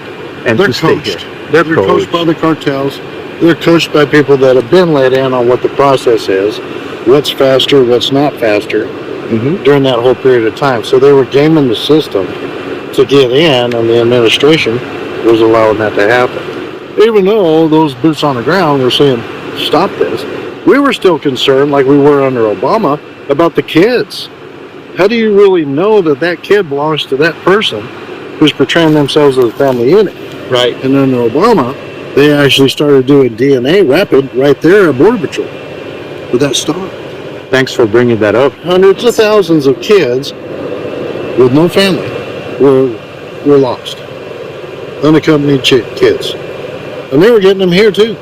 and they're to stay coached. here. They're coached by the cartels. They're coached by people that have been let in on what the process is, what's faster, what's not faster, during that whole period of time. So they were gaming the system to get in, and the administration was allowing that to happen. Even though those boots on the ground were saying, stop this, we were still concerned, like we were under Obama, about the kids. How do you really know that kid belongs to that person who's portraying themselves as a family unit? Right. And under Obama, they actually started doing DNA rapid right there at Border Patrol. But that stopped. Thanks for bringing that up. Hundreds of thousands of kids with no family were lost. Unaccompanied kids. And they were getting them here too.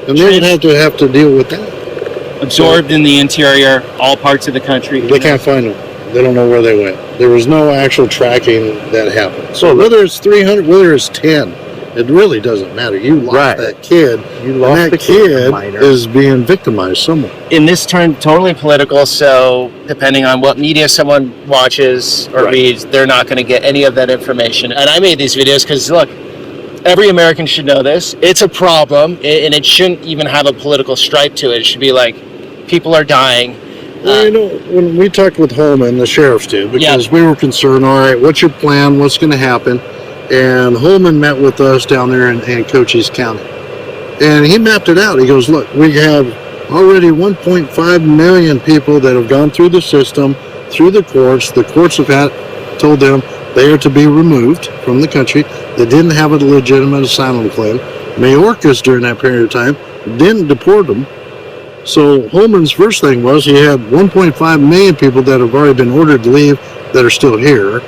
And they would have to deal with that. absorbed in the interior, all parts of the country. They can't find them. They don't know where they went. There was no actual tracking that happened. So whether it's 300, whether it's 10, it really doesn't matter. You lost that kid. You lost and that the kid minor. is being victimized somewhere. In this turn, totally political, so depending on what media someone watches or reads, they're not going to get any of that information. And I made these videos because, look, every American should know this. It's a problem, and it shouldn't even have a political stripe to it. It should be like, people are dying. Well, you know, when we talked with Holman, the sheriff's did, because we were concerned, all right, what's your plan? What's going to happen? And Holman met with us down there in Cochise County. And he mapped it out. He goes, look, we have already 1.5 million people that have gone through the system, through the courts. The courts have told them they are to be removed from the country. They didn't have a legitimate asylum claim. Mayorkas, during that period of time, didn't deport them. So Holman's first thing was he had 1.5 million people that have already been ordered to leave that are still here.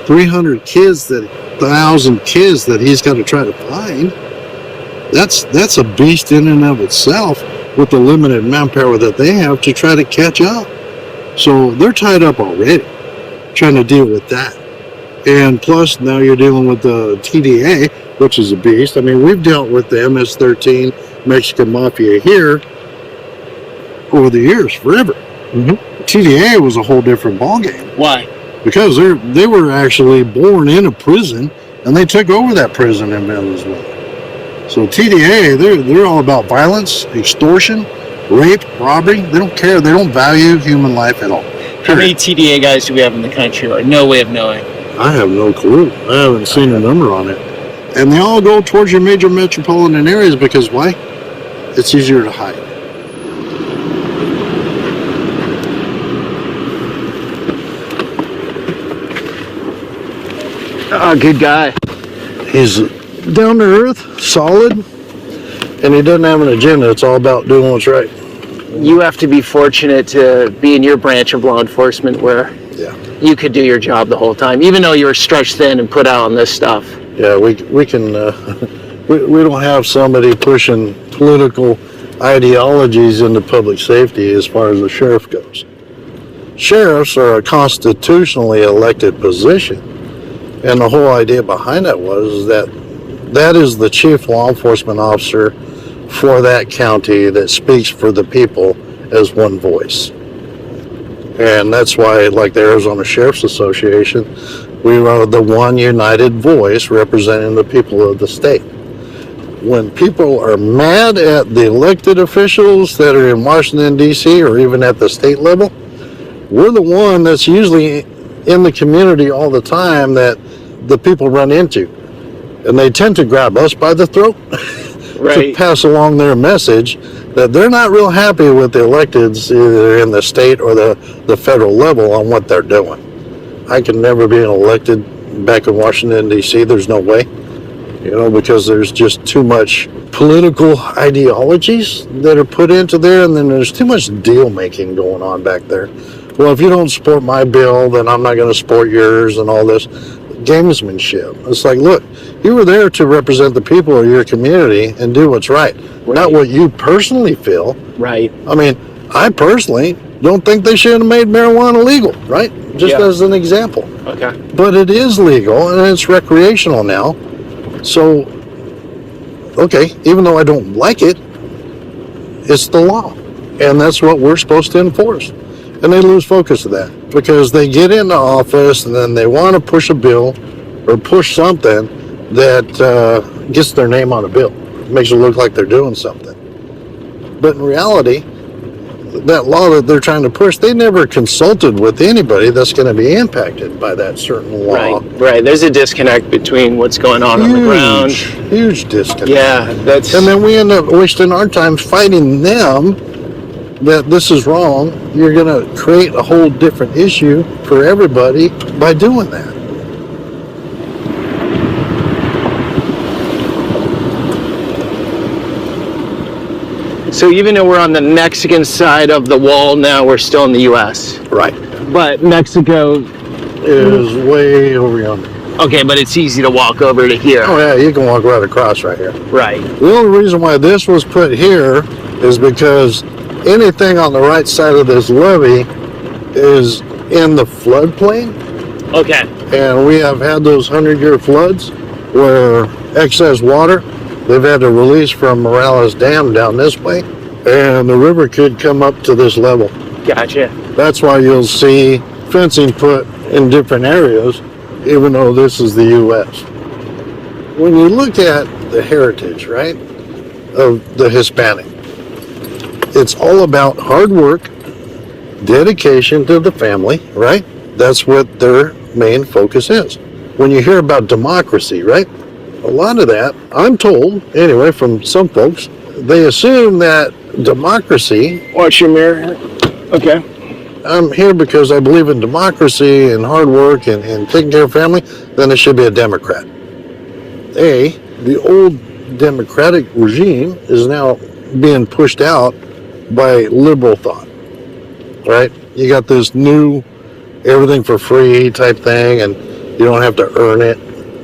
300 kids, 1,000 kids that he's got to try to find. That's a beast in and of itself with the limited manpower that they have to try to catch up. So they're tied up already trying to deal with that. And plus now you're dealing with the TDA, which is a beast. I mean, we've dealt with the MS-13 Mexican Mafia here over the years, forever. TDA was a whole different ballgame. Why? Because they were actually born in a prison, and they took over that prison in Venezuela. So TDA, they're all about violence, extortion, rape, robbery. They don't care. They don't value human life at all. How many TDA guys do we have in the country, or no way of knowing? I have no clue. I haven't seen a number on it. And they all go towards your major metropolitan areas because why? It's easier to hide. Oh, good guy. He's down to earth, solid, and he doesn't have an agenda. It's all about doing what's right. You have to be fortunate to be in your branch of law enforcement where you could do your job the whole time, even though you were stretched thin and put out on this stuff. Yeah, we can, we don't have somebody pushing political ideologies into public safety as far as the sheriff goes. Sheriffs are a constitutionally elected position. And the whole idea behind that was that is the chief law enforcement officer for that county that speaks for the people as one voice. And that's why, like the Arizona Sheriff's Association, we are the one united voice representing the people of the state. When people are mad at the elected officials that are in Washington, D.C., or even at the state level, we're the one that's usually in the community all the time that the people run into, and they tend to grab us by the throat to pass along their message that they're not real happy with the electeds either in the state or the federal level on what they're doing. I can never be an elected back in Washington, D.C. There's no way, because there's just too much political ideologies that are put into there, and then there's too much deal making going on back there. Well, if you don't support my bill, then I'm not going to support yours, and all this gamesmanship. It's like, look, you were there to represent the people of your community and do what's right, not what you personally feel. Right. I mean, I personally don't think they should have made marijuana legal, right? Just as an example. Okay. But it is legal and it's recreational now. So, okay, even though I don't like it, it's the law. And that's what we're supposed to enforce. And they lose focus of that because they get into office and then they want to push a bill or push something that gets their name on a bill. It makes it look like they're doing something. But in reality, that law that they're trying to push, they never consulted with anybody that's going to be impacted by that certain law. Right. There's a disconnect between what's going on the ground. Huge disconnect. Yeah, that's... And then we end up wasting our time fighting them that this is wrong. You're going to create a whole different issue for everybody by doing that. So even though we're on the Mexican side of the wall now, we're still in the U.S. Right. But Mexico is way over yonder. Okay, but it's easy to walk over to here. Oh yeah, you can walk right across right here. Right. The only reason why this was put here is because anything on the right side of this levee is in the floodplain. Okay. And we have had those 100-year floods where excess water, they've had to release from Morales Dam down this way, and the river could come up to this level. Gotcha. That's why you'll see fencing put in different areas, even though this is the U.S. When you look at the heritage, right, of the Hispanic, it's all about hard work, dedication to the family, right? That's what their main focus is. When you hear about democracy, right, a lot of that, I'm told, anyway, from some folks, they assume that democracy... Watch your mirror. Okay. I'm here because I believe in democracy and hard work and taking care of family, then it should be a Democrat. The old democratic regime is now being pushed out by liberal thought, right? You got this new everything for free type thing, and you don't have to earn it.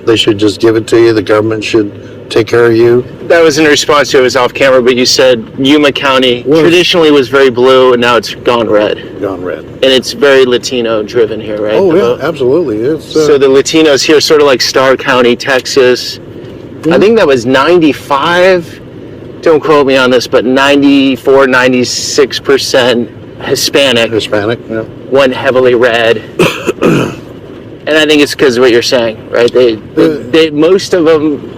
They should just give it to you. The government should take care of you. That was in response to it was off camera, but you said Yuma County traditionally was very blue, and now it's gone red. Gone red. And it's very Latino driven here, right? Oh, yeah, absolutely. It's, so the Latinos here, sort of like Starr County, Texas. I think that was 95, don't quote me on this, but 94, 96% Hispanic. Hispanic, yeah. One heavily red. And I think it's because of what you're saying, right? They most of them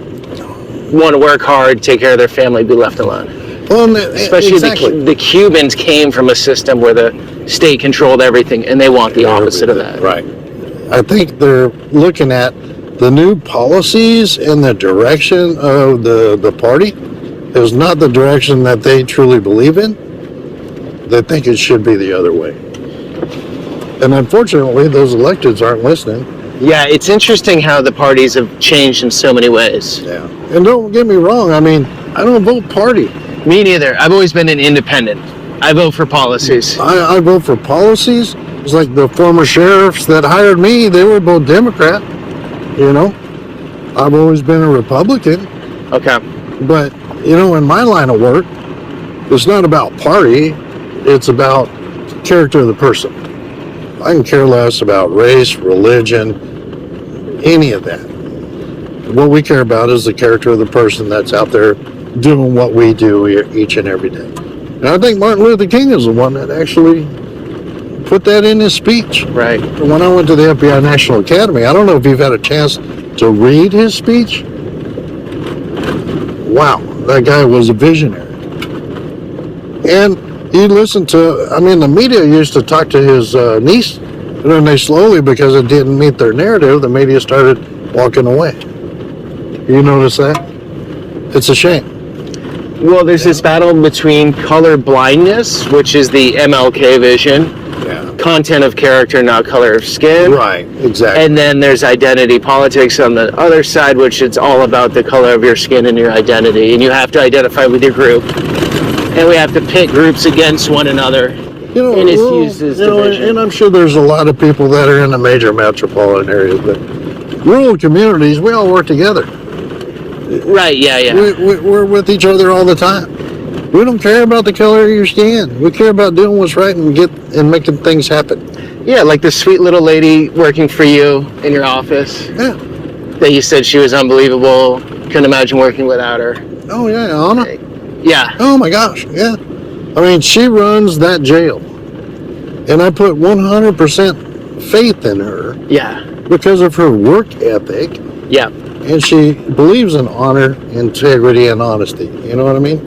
want to work hard, take care of their family, be left alone. Well, especially exactly. the Cubans came from a system where the state controlled everything, and they want the opposite of that. Right. I think they're looking at the new policies and the direction of the party is not the direction that they truly believe in. They think it should be the other way. And unfortunately, those electeds aren't listening. Yeah, it's interesting how the parties have changed in so many ways. Yeah. And don't get me wrong, I mean, I don't vote party. Me neither. I've always been an independent. I vote for policies. I vote for policies. It's like the former sheriffs that hired me, they were both Democrat. You know, I've always been a Republican. Okay. But, you know, in my line of work, it's not about party, it's about character of the person. I can care less about race, religion, any of that. What we care about is the character of the person that's out there doing what we do each and every day. And I think Martin Luther King is the one that actually put that in his speech. Right. When I went to the FBI National Academy, I don't know if you've had a chance to read his speech. Wow, that guy was a visionary. And he listened to, I mean, the media used to talk to his niece, and then they slowly, because it didn't meet their narrative, the media started walking away. You notice that? It's a shame. Well, there's this battle between color blindness, which is the MLK vision. Yeah. Content of character, not color of skin. Right, exactly. And then there's identity politics on the other side, which it's all about the color of your skin and your identity. And you have to identify with your group. And we have to pit groups against one another. You know, and it's used as division. And I'm sure there's a lot of people that are in the major metropolitan areas, but rural communities, we all work together. Right, yeah. We're with each other all the time. We don't care about the color of your skin. We care about doing what's right and making things happen. Yeah, like the sweet little lady working for you in your office. Yeah. That you said she was unbelievable. Couldn't imagine working without her. Oh, yeah, Anna. Yeah. Oh, my gosh, yeah. I mean, she runs that jail. And I put 100% faith in her. Yeah. Because of her work ethic. Yeah. And she believes in honor, integrity, and honesty. You know what I mean?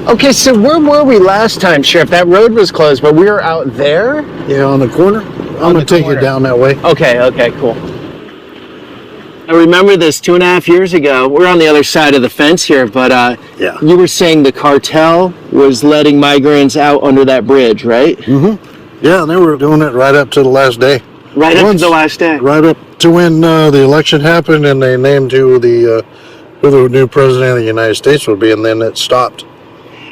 Okay, so where were we last time, Sheriff? That road was closed, but we were out there? Yeah, on the corner. I'm going to take you down that way. Okay, cool. I remember this 2.5 years ago. We're on the other side of the fence here, but yeah. You were saying the cartel was letting migrants out under that bridge, right? Mm-hmm. Yeah, they were doing it right up to the last day. Right up to the last day? Right up to when the election happened and they named who the new president of the United States would be, and then it stopped.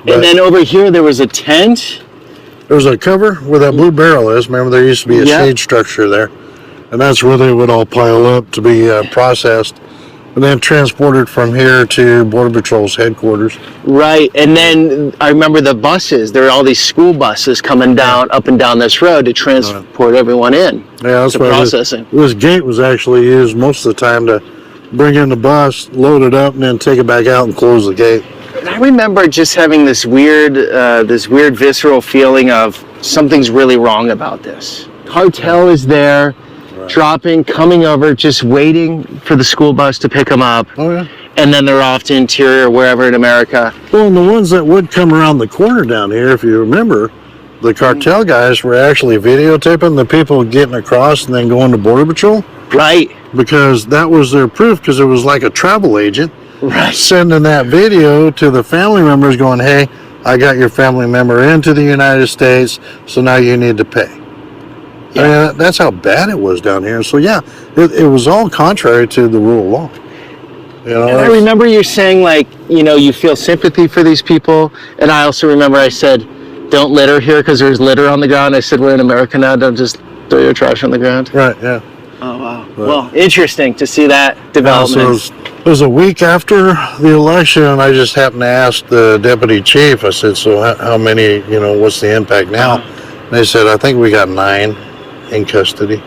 But and then over here there was a tent? There was a cover where that blue barrel is. Remember, there used to be a shade structure there. And that's where they would all pile up to be processed and then transported from here to Border Patrol's headquarters. Right, and then I remember the buses. There were all these school buses coming down, up and down this road to transport everyone in. Yeah, that's to why processing. This gate was actually used most of the time to bring in the bus, load it up, and then take it back out and close the gate. And I remember just having this weird visceral feeling of something's really wrong about this. Cartel is there, dropping, coming over, just waiting for the school bus to pick them up. Oh, yeah. And then they're off to interior, wherever in America. Well, and the ones that would come around the corner down here, if you remember, the cartel guys were actually videotaping the people getting across and then going to Border Patrol. Right. Because that was their proof, because it was like a travel agent sending that video to the family members going, hey, I got your family member into the United States, so now you need to pay. Yeah. I mean, that's how bad it was down here. So, yeah, it was all contrary to the rule of law. You know, and I remember you saying, like, you know, you feel sympathy for these people. And I also remember I said, don't litter here because there's litter on the ground. I said, we're in America now. Don't just throw your trash on the ground. Right, yeah. Oh, wow. Right. Well, interesting to see that development. So it was a week after the election, and I just happened to ask the deputy chief. I said, so how many, you know, what's the impact now? And they said, I think we got 9 in custody.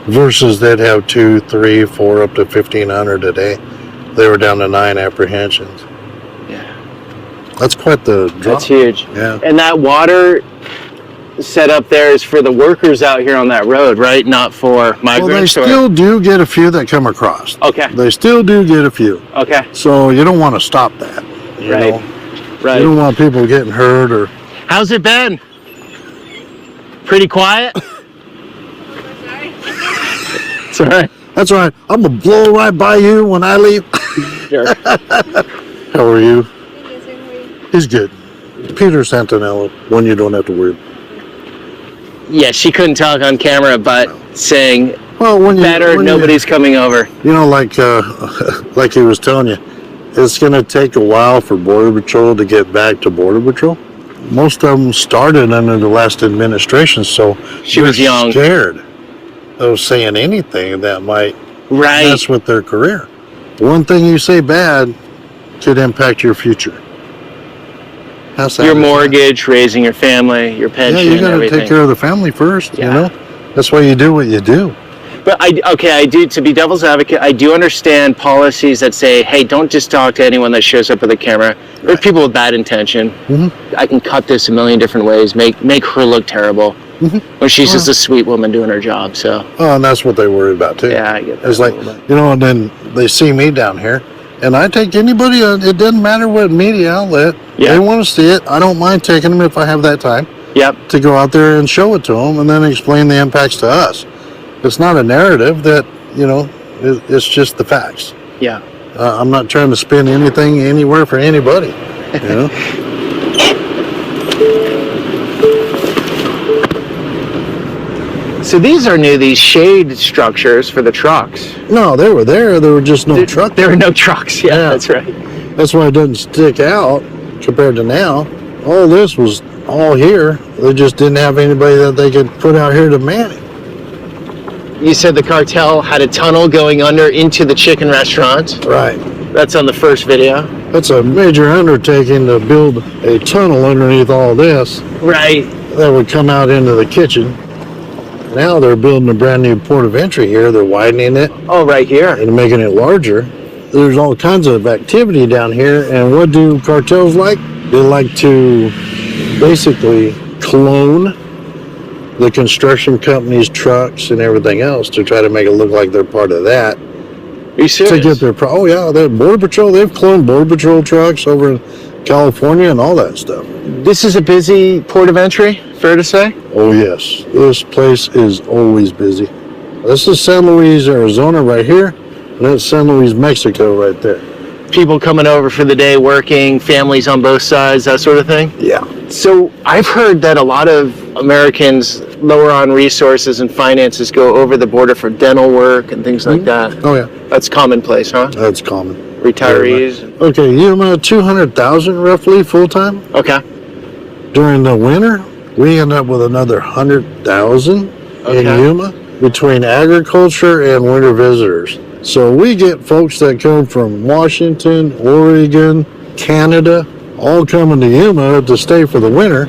Versus they'd have 2, 3, 4, up to 1,500 a day. They were down to 9 apprehensions. Yeah. That's quite the drop. That's huge. Yeah. And that water set up there is for the workers out here on that road, right? Not for migrants? Well, they still do get a few that come across. Okay. They still do get a few. Okay. So you don't want to stop that. You know? Right. You don't want people getting hurt or... How's it been? Pretty quiet? It's all right. That's all right. I'm going to blow right by you when I leave. Sure. How are you? He's good. Peter Santanella, one you don't have to worry. Yeah, she couldn't talk on camera, but saying, well, when nobody's coming over. You know, like he was telling you, it's going to take a while for Border Patrol to get back to Border Patrol. Most of them started under the last administration, so she was young, scared of saying anything that might mess with their career. One thing you say bad could impact your future. Your mortgage, raising your family, your pension, yeah, you got to everything. take care of the family first. Yeah. You know, that's why you do what you do. But I do, to be devil's advocate, I do understand policies that say, hey, don't just talk to anyone that shows up with a camera. There's people with bad intention. Mm-hmm. I can cut this a million different ways, make her look terrible. Mm-hmm. When she's just a sweet woman doing her job. So. Oh, and that's what they worry about too. Yeah, I get that. It's like, you know, and then they see me down here, and I take anybody. It doesn't matter what media outlet they want to see it. I don't mind taking them if I have that time. Yep. To go out there and show it to them, and then explain the impacts to us. It's not a narrative that, you know, it's just the facts. Yeah. I'm not trying to spin anything anywhere for anybody, you know. So these are new, these shade structures for the trucks. No, they were there. There were just no trucks. There were no trucks. Yeah, that's right. That's why it doesn't stick out compared to now. All this was all here. They just didn't have anybody that they could put out here to man it. You said the cartel had a tunnel going under into the chicken restaurant. Right. That's on the first video. That's a major undertaking to build a tunnel underneath all this. Right. That would come out into the kitchen. Now they're building a brand new port of entry here. They're widening it. Oh, right here. And making it larger. There's all kinds of activity down here. And what do cartels like? They like to basically clone the construction company's trucks and everything else to try to make it look like they're part of that. Are you serious? To get their oh yeah, the Border Patrol, they've cloned Border Patrol trucks over in California and all that stuff. This is a busy port of entry, fair to say? Oh yes, this place is always busy. This is San Luis, Arizona right here, and that's San Luis, Mexico right there. People coming over for the day, working, families on both sides, that sort of thing? Yeah. So I've heard that a lot of Americans lower on resources and finances go over the border for dental work and things like that. Oh yeah. That's commonplace, huh? That's common. Retirees. Okay, Yuma, 200,000 roughly full-time. Okay. During the winter, we end up with another 100,000 in Yuma between agriculture and winter visitors. So we get folks that come from Washington, Oregon, Canada, all coming to Yuma to stay for the winter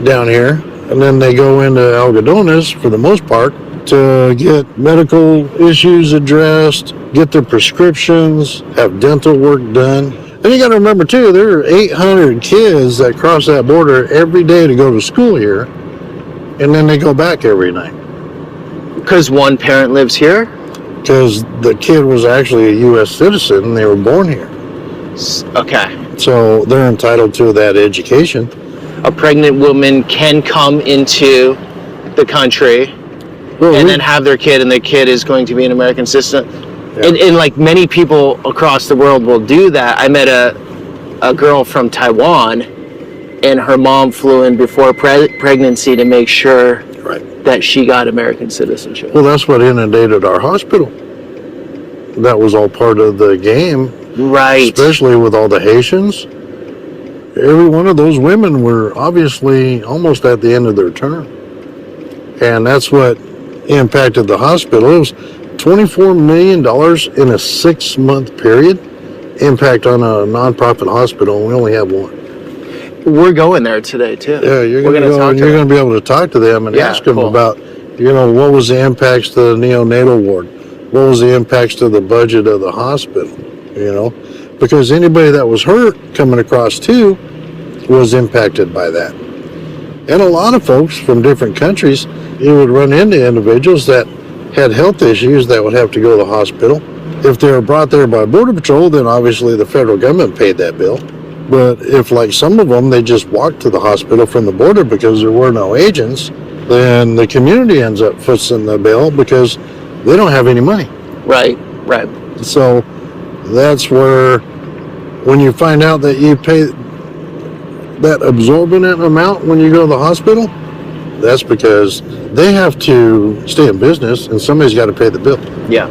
down here. And then they go into Algodones, for the most part, to get medical issues addressed, get their prescriptions, have dental work done. And you got to remember, too, there are 800 kids that cross that border every day to go to school here, and then they go back every night. Because one parent lives here? Because the kid was actually a U.S. citizen, and they were born here. Okay. So they're entitled to that education. A pregnant woman can come into the country and then have their kid, and the kid is going to be an American citizen. Yeah. And like many people across the world will do that. I met a girl from Taiwan, and her mom flew in before pregnancy to make sure that she got American citizenship. Well, that's what inundated our hospital. That was all part of the game. Right. Especially with all the Haitians. Every one of those women were obviously almost at the end of their term. And that's what impacted the hospital. It was $24 million in a 6-month period impact on a nonprofit hospital, and we only have one. We're going there today, too. Yeah, you're going to go and you're going to be able to talk to them and ask them about, what was the impacts to the neonatal ward? What was the impacts to the budget of the hospital? Because anybody that was hurt coming across too was impacted by that. And a lot of folks from different countries, you would run into individuals that had health issues that would have to go to the hospital. If they were brought there by Border Patrol, then obviously the federal government paid that bill. But if, like some of them, they just walked to the hospital from the border because there were no agents, then the community ends up footing the bill because they don't have any money. Right. So that's where, when you find out that you pay that absorbent amount when you go to the hospital, that's because they have to stay in business and somebody's got to pay the bill. Yeah.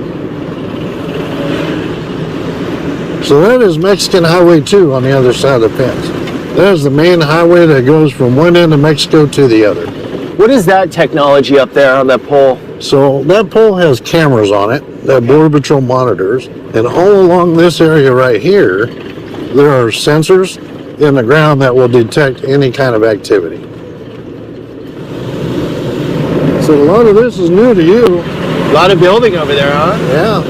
So that is Mexican Highway 2 on the other side of the fence. That is the main highway that goes from one end of Mexico to the other. What is that technology up there on that pole? So that pole has cameras on it that Border Patrol monitors, and all along this area right here, there are sensors in the ground that will detect any kind of activity. So a lot of this is new to you. A lot of building over there, huh? Yeah.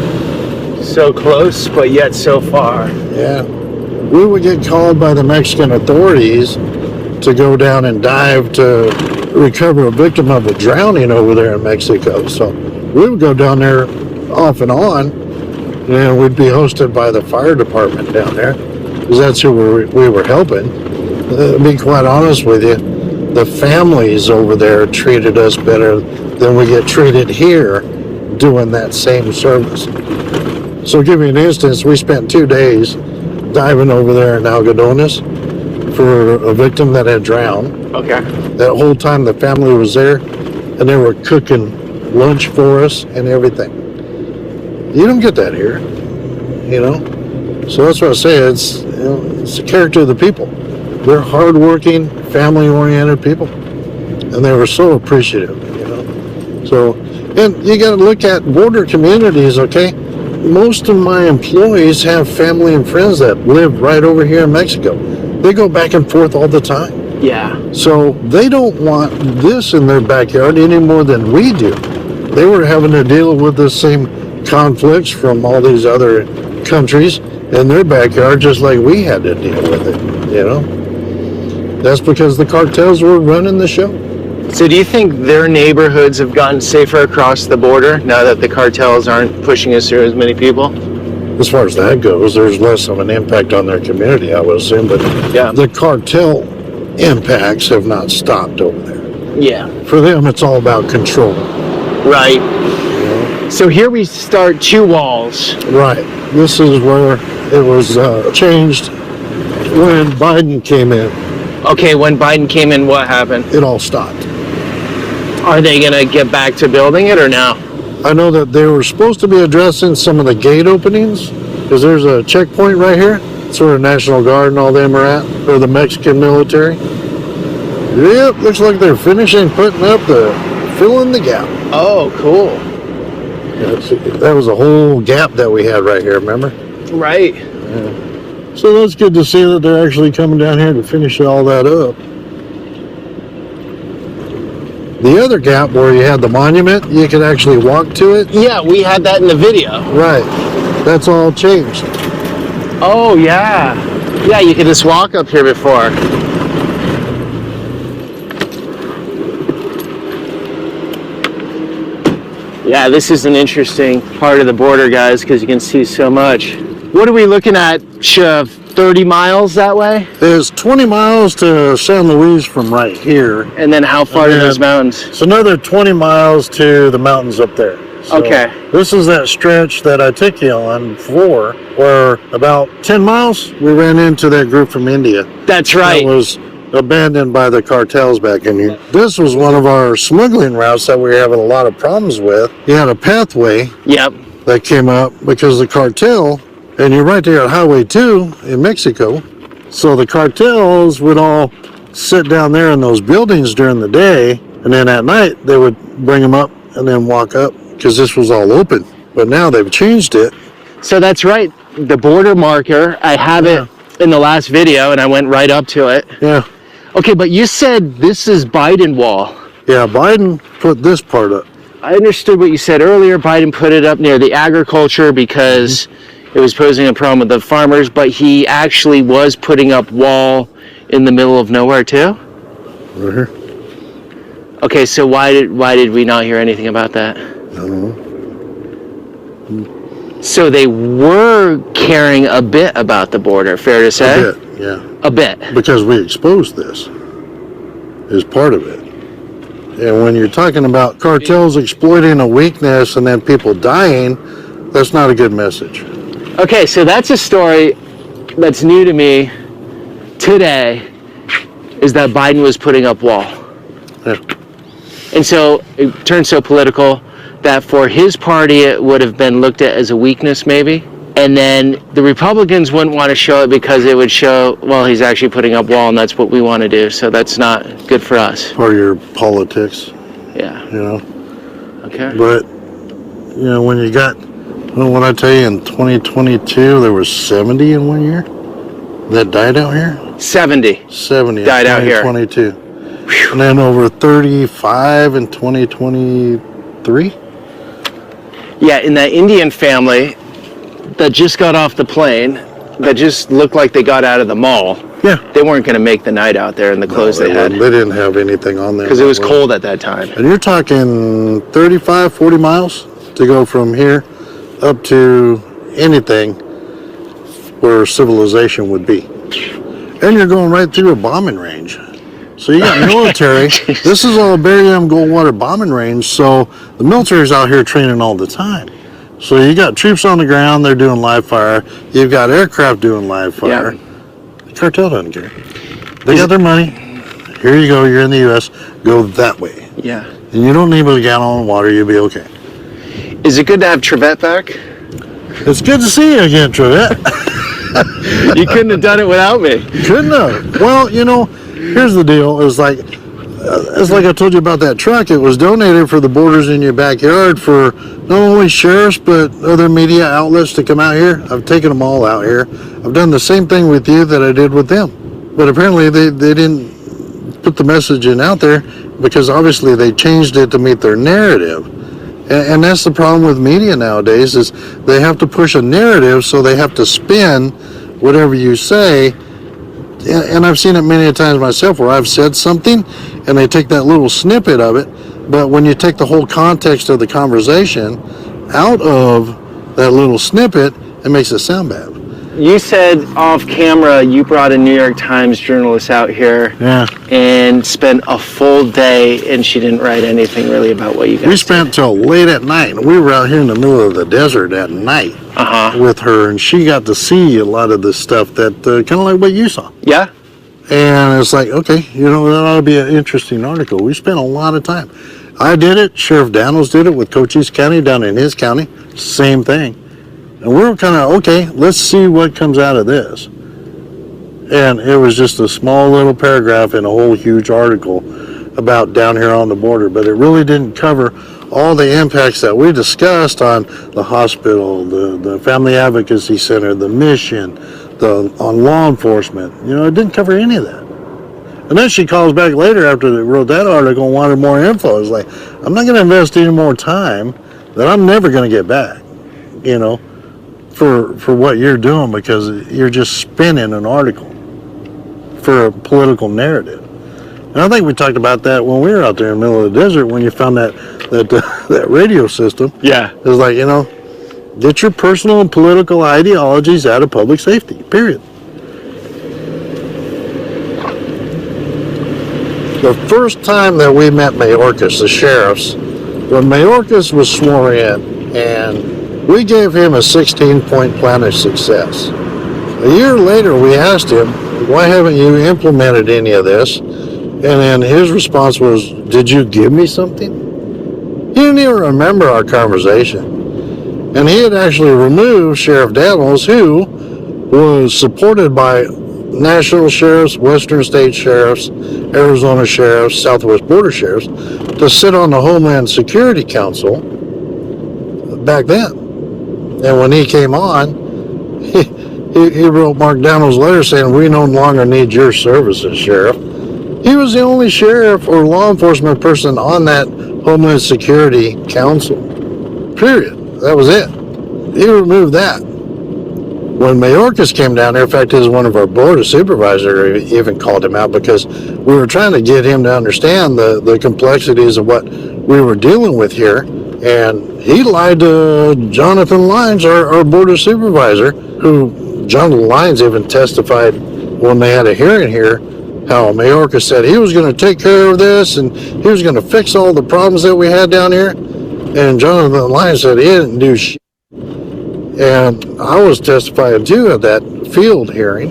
So close, but yet so far. Yeah. We would get called by the Mexican authorities to go down and dive to recover a victim of a drowning over there in Mexico. So we would go down there off and on, and we'd be hosted by the fire department down there, because that's who we were helping. To be quite honest with you, the families over there treated us better than we get treated here doing that same service. So give you an instance, we spent 2 days diving over there in Algodones for a victim that had drowned. Okay. That whole time the family was there, and they were cooking lunch for us and everything. You don't get that here, So that's what I say. It's the character of the people. They're hardworking, family-oriented people, and they were so appreciative. So, and you got to look at border communities. Okay, most of my employees have family and friends that live right over here in Mexico. They go back and forth all the time. Yeah. So they don't want this in their backyard any more than we do. They were having to deal with the same conflicts from all these other countries in their backyard, just like we had to deal with it, That's because the cartels were running the show. So do you think their neighborhoods have gotten safer across the border now that the cartels aren't pushing us through as many people? As far as that goes, there's less of an impact on their community, I would assume, but the cartel impacts have not stopped over there. Yeah. For them, it's all about control. Right. So here we start 2 walls. Right. This is where it was changed when Biden came in. Okay, when Biden came in, what happened? It all stopped. Are they going to get back to building it or no? I know that they were supposed to be addressing some of the gate openings, because there's a checkpoint right here. That's where the National Guard and all them are at, or the Mexican military. Yep, looks like they're finishing putting up filling the gap. Oh, cool. That was a whole gap that we had right here, remember? Right. Yeah. So that's good to see that they're actually coming down here to finish all that up. The other gap where you had the monument, you could actually walk to it. Yeah, we had that in the video. Right. That's all changed. Oh, yeah. Yeah, you could just walk up here before. Yeah, this is an interesting part of the border, guys, because you can see so much. What are we looking at, Shiv? 30 miles that way? There's 20 miles to San Luis from right here. And then how far to those mountains? It's another 20 miles to the mountains up there. So okay. This is that stretch that I took you on before, where about 10 miles, we ran into that group from India. That's right. That was abandoned by the cartels back in here. This was one of our smuggling routes that we were having a lot of problems with. You had a pathway that came up because the cartel, and you're right there at Highway 2 in Mexico, so the cartels would all sit down there in those buildings during the day, and then at night they would bring them up and then walk up because this was all open. But now they've changed it. So that's right. The border marker, I have it in the last video, and I went right up to it. Yeah. Okay, but you said this is Biden wall. Yeah, Biden put this part up. I understood what you said earlier. Biden put it up near the agriculture because it was posing a problem with the farmers, but he actually was putting up wall in the middle of nowhere too? Right here. Okay, so why did we not hear anything about that? I don't know. So they were caring a bit about the border, fair to say? A bit, yeah. A bit. Because we exposed this is part of it. And when you're talking about cartels exploiting a weakness and then people dying, that's not a good message. Okay, so that's a story that's new to me today, is that Biden was putting up wall. Yeah. And so it turned so political that for his party it would have been looked at as a weakness maybe. And then the Republicans wouldn't want to show it because it would show, well, he's actually putting up wall and that's what we want to do. So that's not good for us. Part of your politics. Yeah. You know? Okay. But, you know, when you got, well, what I tell you, in 2022, there was 70 in 1 year that died out here? 70 died out here. 2022. And then over 35 in 2023? Yeah, in that Indian family that just got off the plane, that just looked like they got out of the mall. Yeah. They weren't going to make the night out there in the clothes they had. They didn't have anything on there. Because it was cold at that time. And you're talking 35, 40 miles to go from here up to anything where civilization would be. And you're going right through a bombing range. So you got military. This is all Barium Goldwater bombing range. So the military's out here training all the time. So you got troops on the ground, they're doing live fire. You've got aircraft doing live fire. Yeah. The cartel doesn't care. They got their money. Here you go, you're in the U.S. Go that way. Yeah. And you don't need a gallon of water, you'll be okay. Is it good to have Trevette back? It's good to see you again, Trevette. You couldn't have done it without me. Couldn't have. Well, you know, here's the deal. It's like I told you about that truck. It was donated for the Borders in Your Backyard for not only sheriffs, but other media outlets to come out here. I've taken them all out here. I've done the same thing with you that I did with them. But apparently they didn't put the messaging out there because obviously they changed it to meet their narrative. And that's the problem with media nowadays is they have to push a narrative, so they have to spin whatever you say. And I've seen it many times myself where I've said something and they take that little snippet of it, but when you take the whole context of the conversation out of that little snippet, it makes it sound bad. You said off camera you brought a New York Times journalist out here and spent a full day and she didn't write anything really about what you guys We spent till late at night. We were out here in the middle of the desert at night with her, and she got to see a lot of this stuff that kind of like what you saw. Yeah. And it's like, okay, you know, that ought to be an interesting article. We spent a lot of time. I did it. Sheriff Daniels did it with Cochise County down in his county. Same thing. And we were kind of, okay, let's see what comes out of this. And it was just a small little paragraph in a whole huge article about down here on the border, but it really didn't cover all the impacts that we discussed on the hospital, the family advocacy center, the mission, on law enforcement, it didn't cover any of that. And then she calls back later after they wrote that article and wanted more info. It's like, I'm not going to invest any more time that I'm never going to get back, for what you're doing, because you're just spinning an article for a political narrative. And I think we talked about that when we were out there in the middle of the desert, when you found that radio system. Yeah. It was like, get your personal and political ideologies out of public safety, period. The first time that we met Mayorkas, the sheriffs, when Mayorkas was sworn in, and we gave him a 16-point plan of success. A year later, we asked him, why haven't you implemented any of this? And then his response was, did you give me something? He didn't even remember our conversation. And he had actually removed Sheriff Daniels, who was supported by national sheriffs, western state sheriffs, Arizona sheriffs, Southwest border sheriffs, to sit on the Homeland Security Council back then. And when he came on, he wrote Mark Daniels' letter saying, we no longer need your services, Sheriff. He was the only sheriff or law enforcement person on that Homeland Security Council. Period. That was it. He removed that. When Mayorkas came down there, in fact, he was one of our board of supervisors, even called him out, because we were trying to get him to understand the complexities of what we were dealing with here. And he lied to Jonathan Lyons, our board of supervisor, who Jonathan Lyons even testified when they had a hearing here, how Mayorkas said he was going to take care of this and he was going to fix all the problems that we had down here. And Jonathan Lyons said he didn't do shit. And I was testifying too at that field hearing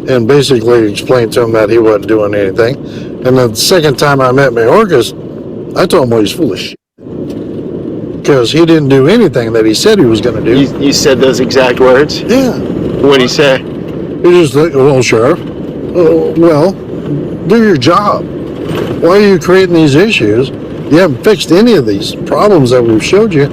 and basically explained to him that he wasn't doing anything. And the second time I met Mayorkas, I told him, well, he's full of shit, because he didn't do anything that he said he was going to do. You said those exact words? Yeah. What did he say? He just said, well, Sheriff, well, do your job. Why are you creating these issues? You haven't fixed any of these problems that we've showed you.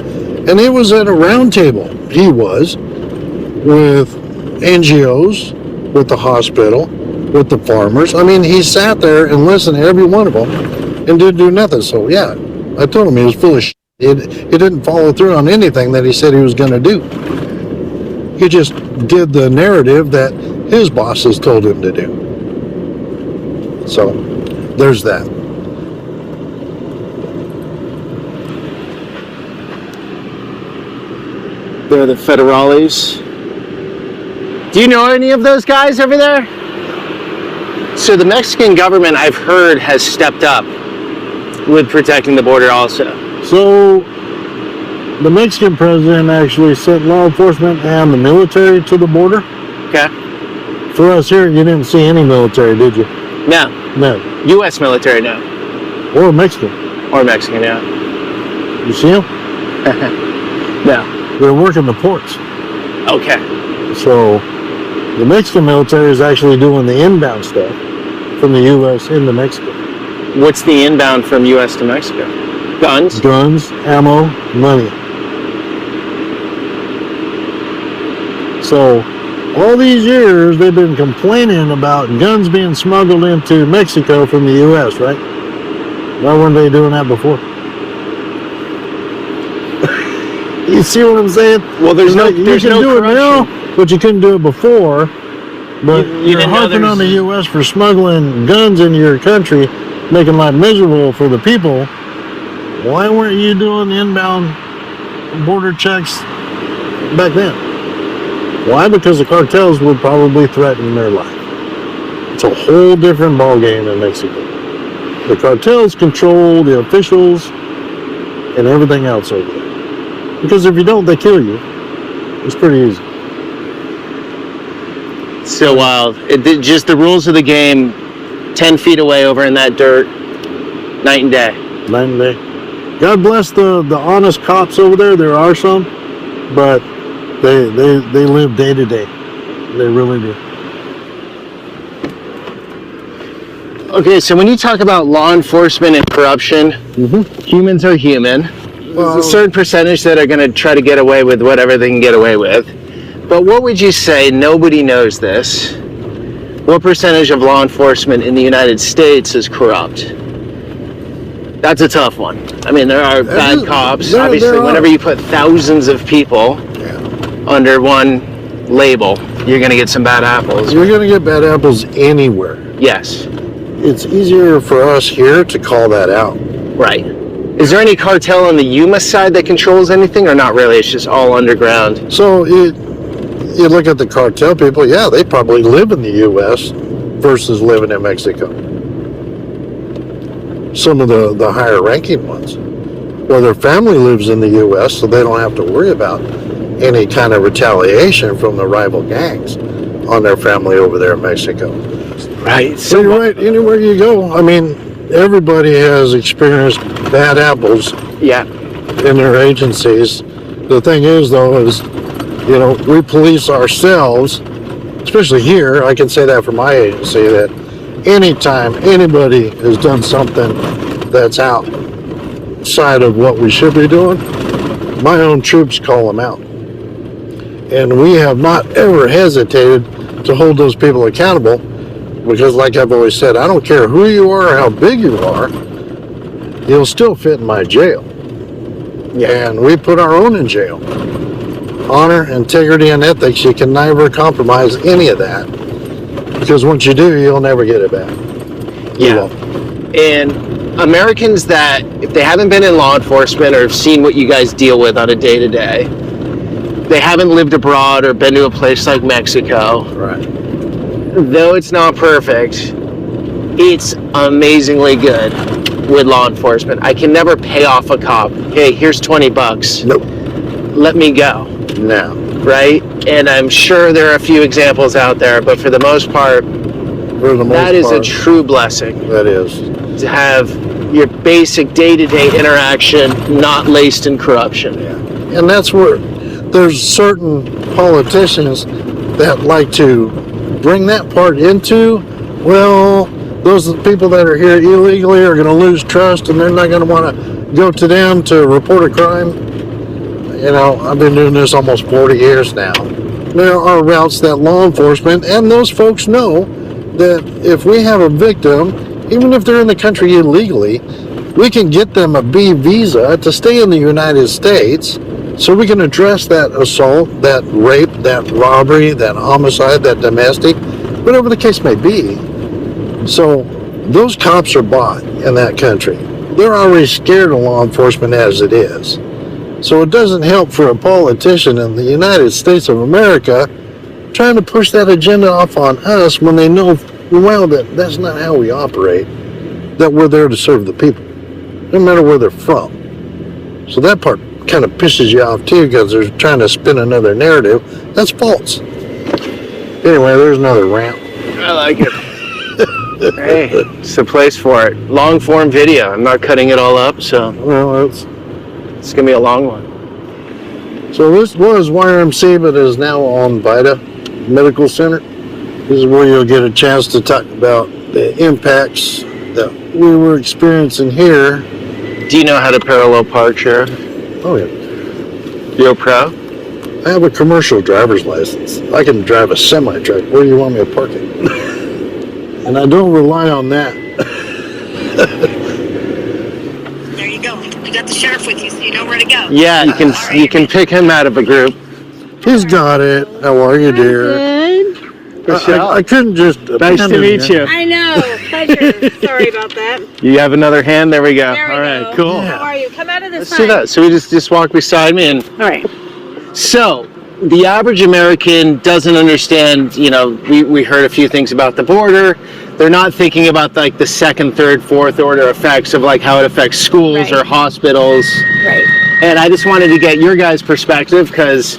And he was at a round table. He was with NGOs, with the hospital, with the farmers. I mean, he sat there and listened to every one of them and didn't do nothing. So, yeah, I told him he was full of shit. He didn't follow through on anything that he said he was going to do. He just did the narrative that his bosses told him to do. So, there's that. They're the federales. Do you know any of those guys over there? So the Mexican government, I've heard, has stepped up with protecting the border also. So the Mexican president actually sent law enforcement and the military to the border. Okay. For us here, you didn't see any military, did you? No. No. U.S. military, no. Or Mexican. Or Mexican, yeah. You see them? No. They're working the ports. Okay. So the Mexican military is actually doing the inbound stuff from the U.S. into Mexico. What's the inbound from U.S. to Mexico? Guns? Guns, ammo, money. So all these years they've been complaining about guns being smuggled into Mexico from the U.S., right? Why weren't they doing that before? You see what I'm saying? Well, there's no you can do it now, but you couldn't do it before. But you're harping on the U.S. for smuggling guns into your country, making life miserable for the people. Why weren't you doing inbound border checks back then? Why? Because the cartels would probably threaten their life. It's a whole different ballgame in Mexico. The cartels control the officials and everything else over there. Because if you don't, they kill you. It's pretty easy. So wild. Just the rules of the game, 10 feet away over in that dirt, night and day. Night and day. God bless the honest cops over there. There are some, but they live day to day. They really do. Okay, so when you talk about law enforcement and corruption, humans are human. There's a certain percentage that are going to try to get away with whatever they can get away with. But what would you say, nobody knows this, what percentage of law enforcement in the United States is corrupt? That's a tough one. I mean, there are bad cops. Obviously, whenever you put thousands of people under one label, you're going to get some bad apples. You're going to get bad apples anywhere. Yes. It's easier for us here to call that out. Right. Is there any cartel on the Yuma side that controls anything, or not really? It's just all underground. So you look at the cartel people, yeah, they probably live in the U.S. versus living in Mexico. Some of the higher ranking ones. Well, their family lives in the U.S., so they don't have to worry about any kind of retaliation from the rival gangs on their family over there in Mexico. Right. So you're right, anywhere you go, I mean, everybody has experienced bad apples in their agencies. The thing is, though, is, you know, we police ourselves, especially here. I can say that for my agency, that anytime anybody has done something that's outside of what we should be doing, my own troops call them out. And we have not ever hesitated to hold those people accountable, because like I've always said, I don't care who you are or how big you are, you'll still fit in my jail. And we put our own in jail. Honor, integrity, and ethics, you can never compromise any of that. Because once you do, you'll never get it back. Yeah. And Americans that, if they haven't been in law enforcement or have seen what you guys deal with on a day-to-day, they haven't lived abroad or been to a place like Mexico. Right. Though it's not perfect, it's amazingly good with law enforcement. I can never pay off a cop. Hey, here's $20. Nope. Let me go. No. Right? And I'm sure there are a few examples out there, but for the most part, that is a true blessing. That is. To have your basic day-to-day interaction not laced in corruption. Yeah. And that's where there's certain politicians that like to bring that part into, well, those people that are here illegally are going to lose trust, and they're not going to want to go to them to report a crime. You know, I've been doing this almost 40 years now. There are routes that law enforcement and those folks know that if we have a victim, even if they're in the country illegally, we can get them a B visa to stay in the United States, so we can address that assault, that rape, that robbery, that homicide, that domestic, whatever the case may be. So those cops are bought in that country. They're already scared of law enforcement as it is. So it doesn't help for a politician in the United States of America trying to push that agenda off on us when they know well that that's not how we operate, that we're there to serve the people, no matter where they're from. So that part kind of pisses you off too, because they're trying to spin another narrative that's false. Anyway, there's another rant. I like it. Hey, it's the place for it. Long form video. I'm not cutting it all up, so Well, it's gonna be a long one. so this was YMC, but is now on VITA Medical Center. This is where you'll get a chance to talk about the impacts that we were experiencing here. Do you know how to parallel park, Sheriff? Oh yeah. You're a pro? I have a commercial driver's license. I can drive a semi-truck. Where do you want me to park it? And I don't rely on that. There you go. You got the sheriff with you, so you know where to go. Yeah, you can pick him out of a group. He's got it. How are you, dear? I couldn't just... Nice to meet you. I know. Pleasure. Sorry about that. You have another hand? There we go. There we All right, go. cool. How are you? Come out of this Let's do that. So we just walk beside me and... All right. So, the average American doesn't understand, you know, we heard a few things about the border. They're not thinking about like the second, third, fourth order effects of like how it affects schools or hospitals. Right. And I just wanted to get your guys' perspective, because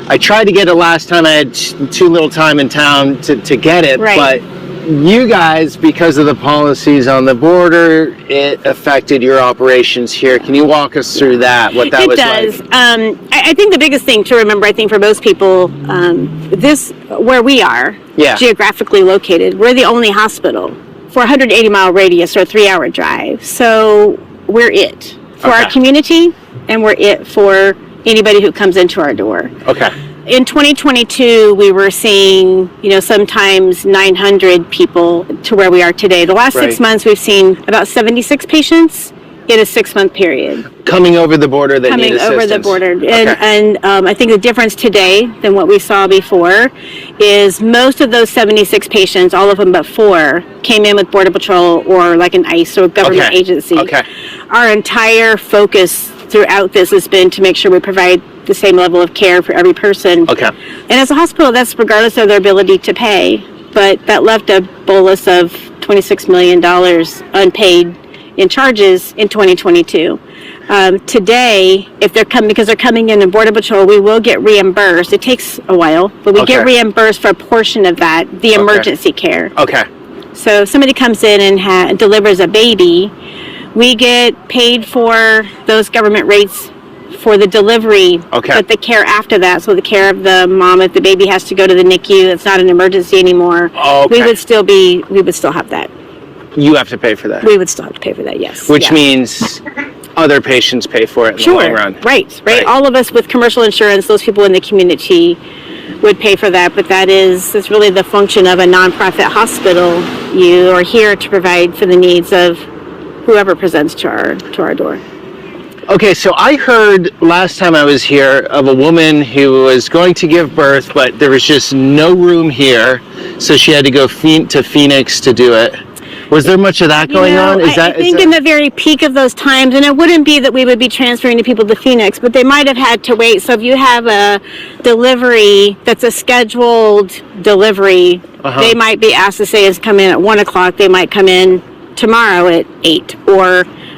I tried to get it last time. I had too little time in town to get it. Right. But you guys, because of the policies on the border, it affected your operations here. Can you walk us through that, what that was like? It does. I think the biggest thing to remember, I think for most people, where we are, geographically located, we're the only hospital for a 180-mile radius or a 3-hour drive. So we're it for our community, and we're it for anybody who comes into our door. Okay. In 2022, we were seeing, sometimes 900 people to where we are today. The last 6 months, we've seen about 76 patients in a 6-month period. Coming over the border that need assistance. Coming over the border. And I think the difference today than what we saw before is most of those 76 patients, all of them but 4, came in with Border Patrol or like an ICE or government agency. Okay. Our entire focus throughout this has been to make sure we provide the same level of care for every person. Okay. And as a hospital, that's regardless of their ability to pay. But that left a bolus of $26 million unpaid in charges in 2022. Today, if they're because they're coming in Border Patrol, we will get reimbursed. It takes a while, but we get reimbursed for a portion of that, the emergency care. Okay. So if somebody comes in and delivers a baby, we get paid for those government rates for the delivery, but the care after that, so the care of the mom, if the baby has to go to the NICU, it's not an emergency anymore, we would still have that. You have to pay for that? We would still have to pay for that, yes. Which means other patients pay for it in the long run. Right. All of us with commercial insurance, those people in the community would pay for that, but that's really the function of a nonprofit hospital. You are here to provide for the needs of whoever presents to our door. Okay, so I heard last time I was here of a woman who was going to give birth, but there was just no room here, so she had to go to Phoenix to do it. Was there much of that going on? I think in the very peak of those times, and it wouldn't be that we would be transferring to people to Phoenix, but they might have had to wait. So if you have a delivery that's a scheduled delivery, they might be asked to say it's come in at 1 o'clock. They might come in tomorrow at 8.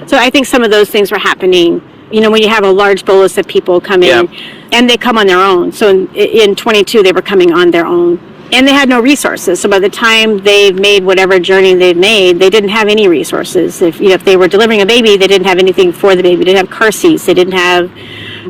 So I think some of those things were happening, when you have a large bolus of people come in, and they come on their own. So in 22, they were coming on their own. And they had no resources. So by the time they've made whatever journey they've made, they didn't have any resources. If they were delivering a baby, they didn't have anything for the baby. They didn't have car seats. They didn't have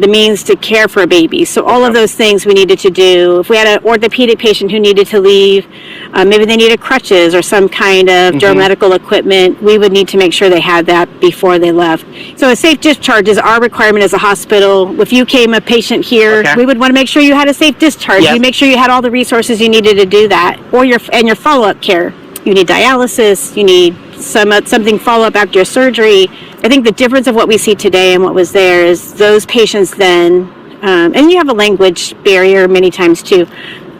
the means to care for a baby. So all of those things we needed to do. If we had an orthopedic patient who needed to leave, maybe they needed crutches or some kind of medical equipment, we would need to make sure they had that before they left. So a safe discharge is our requirement as a hospital. If you came a patient here, we would want to make sure you had a safe discharge. You make sure you had all the resources you needed to do that, or your follow-up care. You need dialysis, you need something follow-up after your surgery. I think the difference of what we see today and what was there is those patients then, and you have a language barrier many times too,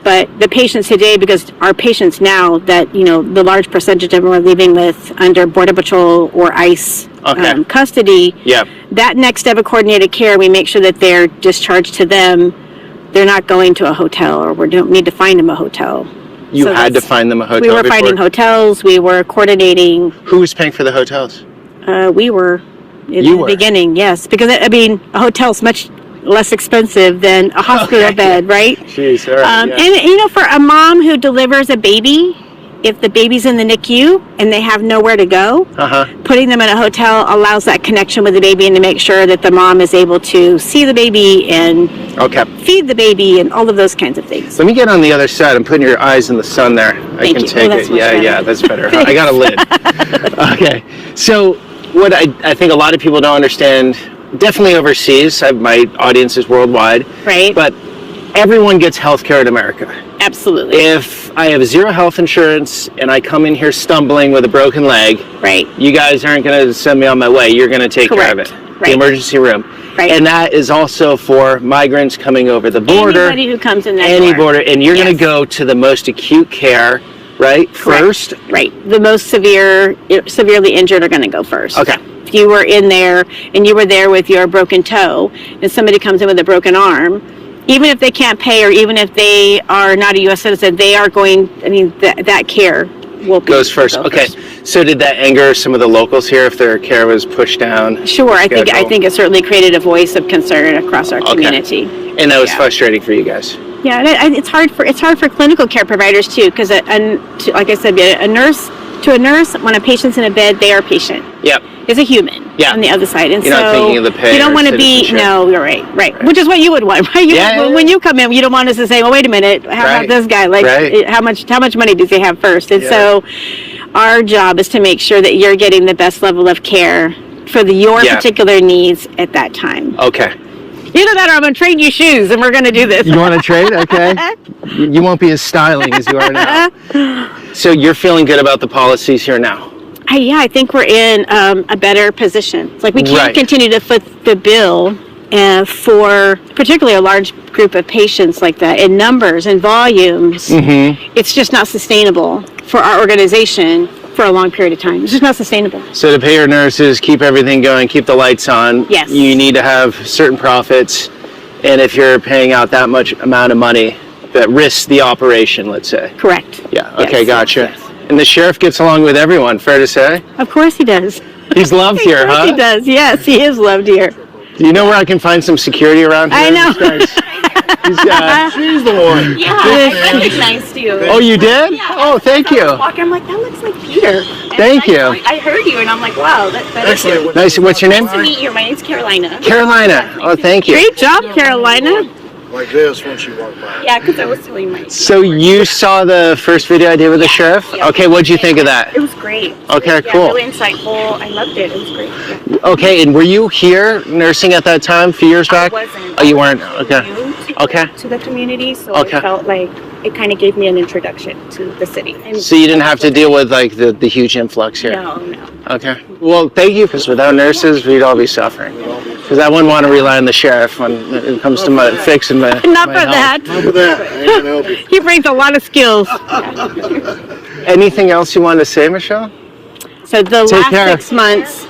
but the patients today, because our patients now that, the large percentage of them are leaving with under Border Patrol or ICE custody, that next step of coordinated care, we make sure that they're discharged to them. They're not going to a hotel, or we don't need to find them a hotel. You had to find them a hotel. We were finding hotels. We were coordinating. Who was paying for the hotels? We were in the beginning, yes, because a hotel's much less expensive than a hospital bed, right? Jeez, all right. And for a mom who delivers a baby, if the baby's in the NICU and they have nowhere to go, putting them in a hotel allows that connection with the baby and to make sure that the mom is able to see the baby and feed the baby and all of those kinds of things. Let me get on the other side. I'm putting your eyes in the sun there. I can take it. Yeah, that's better. I got a lid. Okay. So what I think a lot of people don't understand, definitely overseas, my audience is worldwide, right? But everyone gets health care in America. Absolutely. If I have zero health insurance and I come in here stumbling with a broken leg, right, you guys aren't going to send me on my way. You're going to take care of it. Right. The emergency room. Right. And that is also for migrants coming over the border. Anybody who comes in that border. And you're going to go to the most acute care, right? First? Right. The most severely injured are going to go first. Okay. If you were in there and you were there with your broken toe and somebody comes in with a broken arm, even if they can't pay or even if they are not a U.S. citizen, they are going, that care will be. Goes first. Okay. So did that anger some of the locals here if their care was pushed down? Sure. I think it certainly created a voice of concern across our community. And that was frustrating for you guys. Yeah, and it's hard for clinical care providers too, because like I said, a nurse, when a patient's in a bed, they are a patient. Yep. Is a human on the other side, and you're not thinking of the pay. You don't want to be. No, you're right, which is what you would want, right? When you come in, you don't want us to say, "Well, wait a minute, how about this guy? Like, how much money does he have first?" And so, Our job is to make sure that you're getting the best level of care for your particular needs at that time. Okay. Either that or I'm going to trade you shoes and we're going to do this. You want to trade? Okay. You won't be as styling as you are now. So you're feeling good about the policies here now? Yeah, I think we're in a better position. It's like we can't continue to foot the bill for particularly a large group of patients like that in numbers and volumes. It's just not sustainable for our organization for a long period of time. It's just not sustainable. So to pay your nurses, keep everything going, keep the lights on, yes, you need to have certain profits. And if you're paying out that much amount of money, that risks the operation, let's say. Correct. Yeah, okay, gotcha. Yes. And the sheriff gets along with everyone, fair to say? Of course he does. He's loved here, huh? He does, yes, he is loved here. Do you know where I can find some security around here? I know. She's the one. Yeah, I recognized you. Oh, you did? Yeah. Oh, thank you. I'm like, that looks like Peter. Thank you. I heard you, and I'm like, wow, that is you. Nice. What's your name? Nice to meet you. My name's Carolina. Carolina. Oh, thank you. Great job, Carolina. Like this when she walked by. Yeah, because I was telling my... So you saw the first video I did with the sheriff? Yeah. Okay, what'd you think of that? It was great. Okay, cool. Really insightful. I loved it. It was great. Yeah. Okay, and were you here nursing at that time a few years back? I wasn't. Oh, you weren't? Okay. Okay. To the community, so I felt like it kind of gave me an introduction to the city. So you didn't have to deal with like the huge influx here? No. Okay. Well, thank you, because without nurses, we'd all be suffering. Because I wouldn't want to rely on the sheriff when it comes to fixing my Not for that. Not for that. He brings a lot of skills. Anything else you want to say, Michelle? So the last 6 months,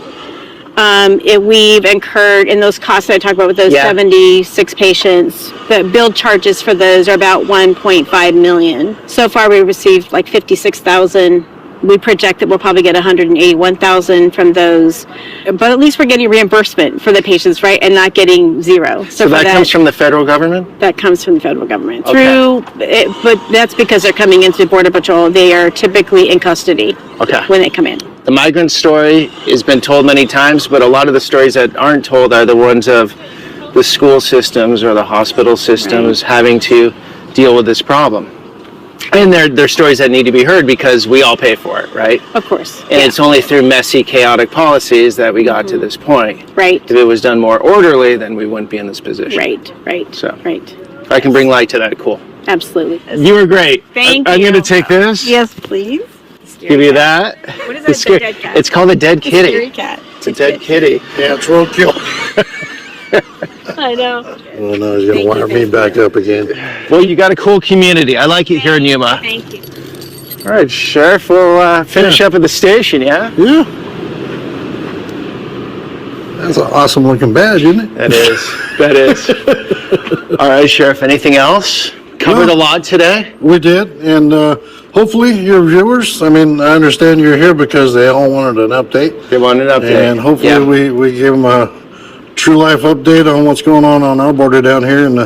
we've incurred in those costs that I talked about with those 76 patients, the billed charges for those are about 1.5 million. So far we received like 56,000. We project that we'll probably get 181,000 from those, but at least we're getting reimbursement for the patients, right? And not getting zero. So that comes from the federal government? That comes from the federal government. But that's because they're coming into Border Patrol. They are typically in custody when they come in. The migrant story has been told many times, but a lot of the stories that aren't told are the ones of the school systems or the hospital systems having to deal with this problem. And they're stories that need to be heard because we all pay for it, right? Of course. And it's only through messy, chaotic policies that we got to this point. Right. If it was done more orderly, then we wouldn't be in this position. Right. So, if I can bring light to that, cool. Absolutely. You were great. Thank I'm you. going to take this. Yes, please. Give you that. What is that? The dead cat? It's called a dead kitty. Scary cat. It's a dead kitty. Yeah, it's roadkill. I know. Oh no, he's gonna wire me back up again. Well, you got a cool community. I like it here in Yuma. Thank you. All right, Sheriff, we'll finish up at the station, yeah? Yeah. That's an awesome looking badge, isn't it? That is. All right, Sheriff, anything else? Covered a lot today? We did, and hopefully your viewers, I mean, I understand you're here because they all wanted an update. They wanted an update. And hopefully we give them a true life update on what's going on our border down here in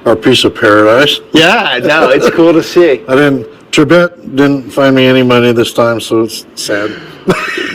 our piece of paradise. Yeah, no, it's cool to see. Tibet didn't find me any money this time, so it's sad.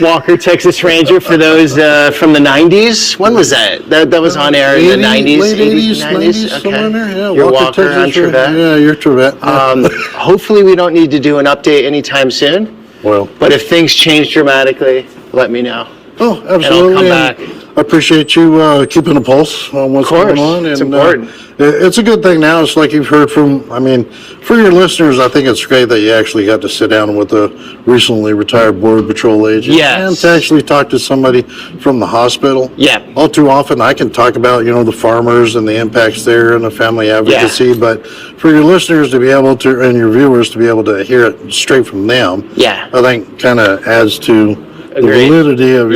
Walker, Texas Ranger, for those from the 90s. When was that? That was on air in the 90s? Late 80s, 90s, somewhere in there. Yeah, you're Walker on Tibet? Yeah, you're Tibet. Yeah. Hopefully we don't need to do an update anytime soon. Well. But if things change dramatically, let me know. Oh, absolutely. And I'll come back. I appreciate you keeping a pulse on what's going on. It's and, important. It's a good thing now. It's like you've heard from, I mean, for your listeners, I think it's great that you actually got to sit down with a recently retired Border Patrol agent. Yes. And to actually talk to somebody from the hospital. Yeah. All too often I can talk about, the farmers and the impacts there and the family advocacy, but for your listeners to be able to, and your viewers to be able to hear it straight from them, I think kind of adds to the validity of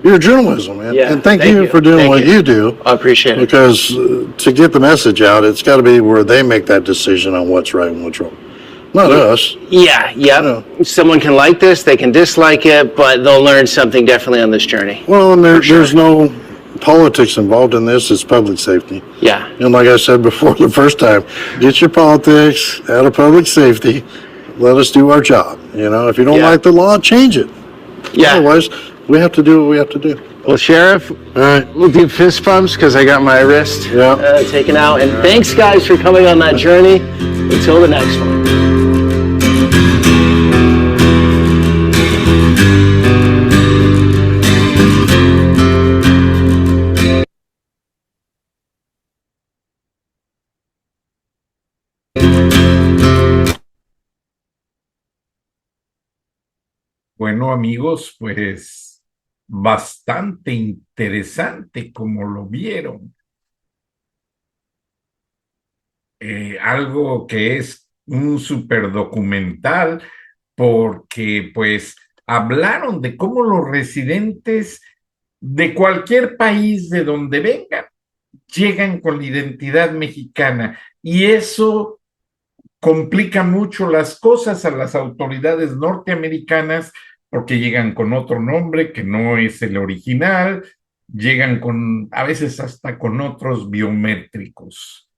your journalism. And thank you for doing what you do. I appreciate it. Because to get the message out, it's got to be where they make that decision on what's right and what's wrong. Not us. Yeah. Someone can like this, they can dislike it, but they'll learn something definitely on this journey. Well, and there's no politics involved in this. It's public safety. Yeah. And like I said before the first time, get your politics out of public safety. Let us do our job. If you don't like the law, change it. Yeah. Otherwise, we have to do what we have to do. Well, Sheriff, all right, we'll do fist bumps because I got my wrist taken out. And thanks, guys, for coming on that journey. Until the next one. Bueno, amigos, pues bastante interesante como lo vieron. Algo que es un super documental porque pues hablaron de cómo los residentes de cualquier país de donde vengan llegan con la identidad mexicana y eso complica mucho las cosas a las autoridades norteamericanas porque llegan con otro nombre que no es el original, llegan con, a veces hasta con otros biométricos.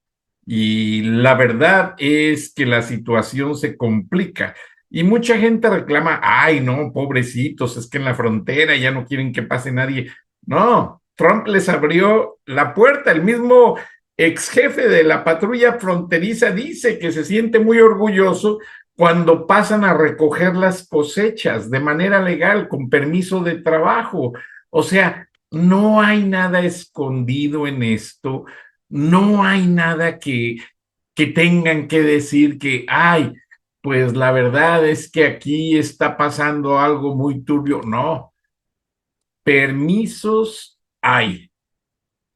Y la verdad es que la situación se complica. Y mucha gente reclama, ay, no, pobrecitos, es que en la frontera ya no quieren que pase nadie. No, Trump les abrió la puerta. El mismo ex jefe de la patrulla fronteriza dice que se siente muy orgulloso cuando pasan a recoger las cosechas de manera legal, con permiso de trabajo. O sea, no hay nada escondido en esto, no hay nada que tengan que decir que, ay, pues la verdad es que aquí está pasando algo muy turbio. No, permisos hay,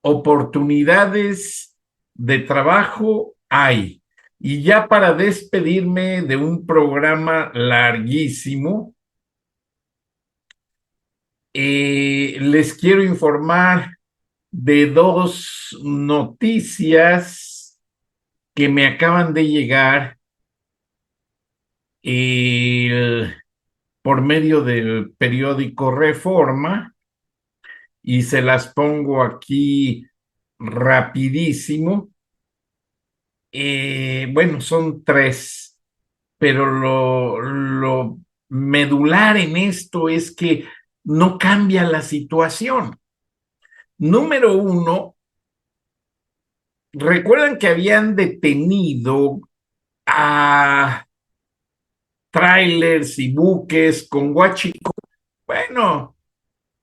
oportunidades de trabajo hay. Y ya para despedirme de un programa larguísimo, les quiero informar de dos noticias que me acaban de llegar eh, por medio del periódico Reforma y se las pongo aquí rapidísimo. Bueno, son tres, pero lo medular en esto es que no cambia la situación. Número uno, recuerdan que habían detenido a trailers y buques con huachicol. Bueno,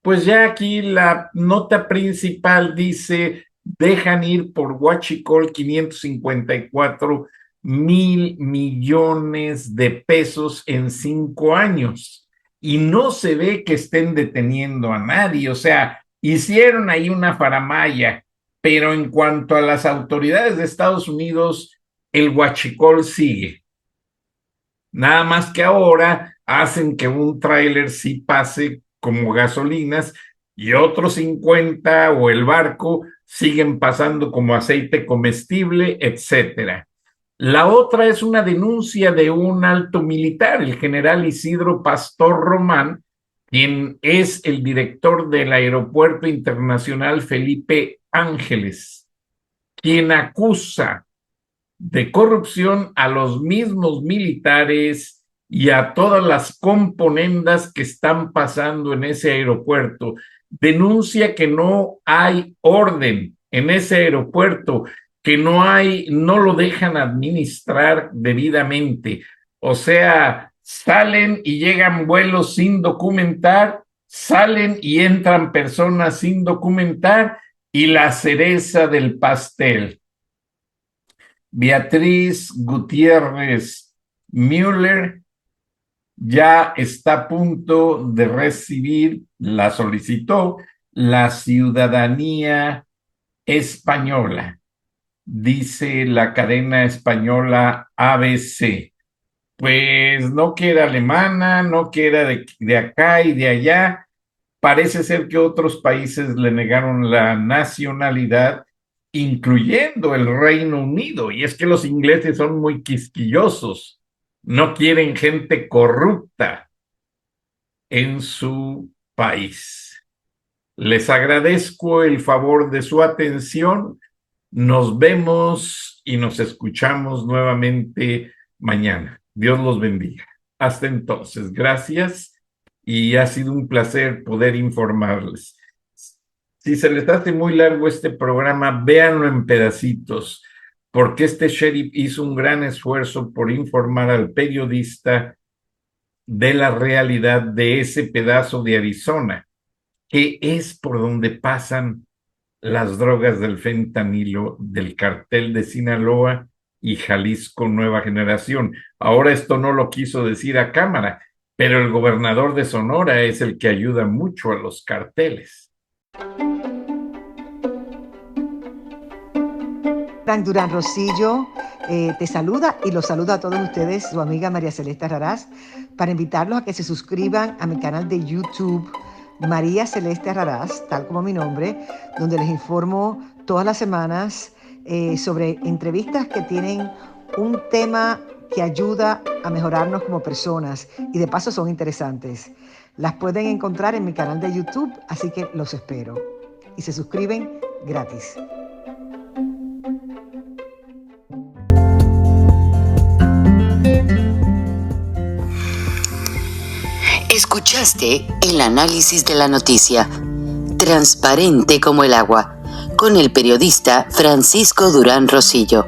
pues ya aquí la nota principal dice, dejan ir por huachicol 554,000 millones de pesos en 5 años. Y no se ve que estén deteniendo a nadie, o sea, hicieron ahí una faramaya, pero en cuanto a las autoridades de Estados Unidos, el huachicol sigue. Nada más que ahora hacen que un tráiler sí pase como gasolinas y otros 50 o el barco siguen pasando como aceite comestible, etcétera. La otra es una denuncia de un alto militar, el general Isidro Pastor Román, quien es el director del Aeropuerto Internacional Felipe Ángeles, quien acusa de corrupción a los mismos militares y a todas las componendas que están pasando en ese aeropuerto. Denuncia que no hay orden en ese aeropuerto, que no lo dejan administrar debidamente. O sea, salen y llegan vuelos sin documentar, salen y entran personas sin documentar y la cereza del pastel. Beatriz Gutiérrez Müller ya está a punto de recibir, la solicitó, la ciudadanía española, dice la cadena española ABC. Pues no que era alemana, no que era de acá y de allá. Parece ser que otros países le negaron la nacionalidad, incluyendo el Reino Unido. Y es que los ingleses son muy quisquillosos, no quieren gente corrupta en su país. Les agradezco el favor de su atención. Nos vemos y nos escuchamos nuevamente mañana. Dios los bendiga. Hasta entonces, gracias y ha sido un placer poder informarles. Si se les hace muy largo este programa, véanlo en pedacitos, porque este sheriff hizo un gran esfuerzo por informar al periodista de la realidad de ese pedazo de Arizona, que es por donde pasan las drogas del fentanilo del cartel de Sinaloa y Jalisco Nueva Generación. Ahora esto no lo quiso decir a cámara, pero el gobernador de Sonora es el que ayuda mucho a los carteles. Durán Rosillo te saluda y los saluda a todos ustedes, su amiga María Celeste Raraz, para invitarlos a que se suscriban a mi canal de YouTube, María Celeste Raraz, tal como mi nombre, donde les informo todas las semanas sobre entrevistas que tienen un tema que ayuda a mejorarnos como personas y de paso son interesantes. Las pueden encontrar en mi canal de YouTube, así que los espero. Y se suscriben gratis. Escuchaste el análisis de la noticia, transparente como el agua, con el periodista Francisco Durán Rosillo.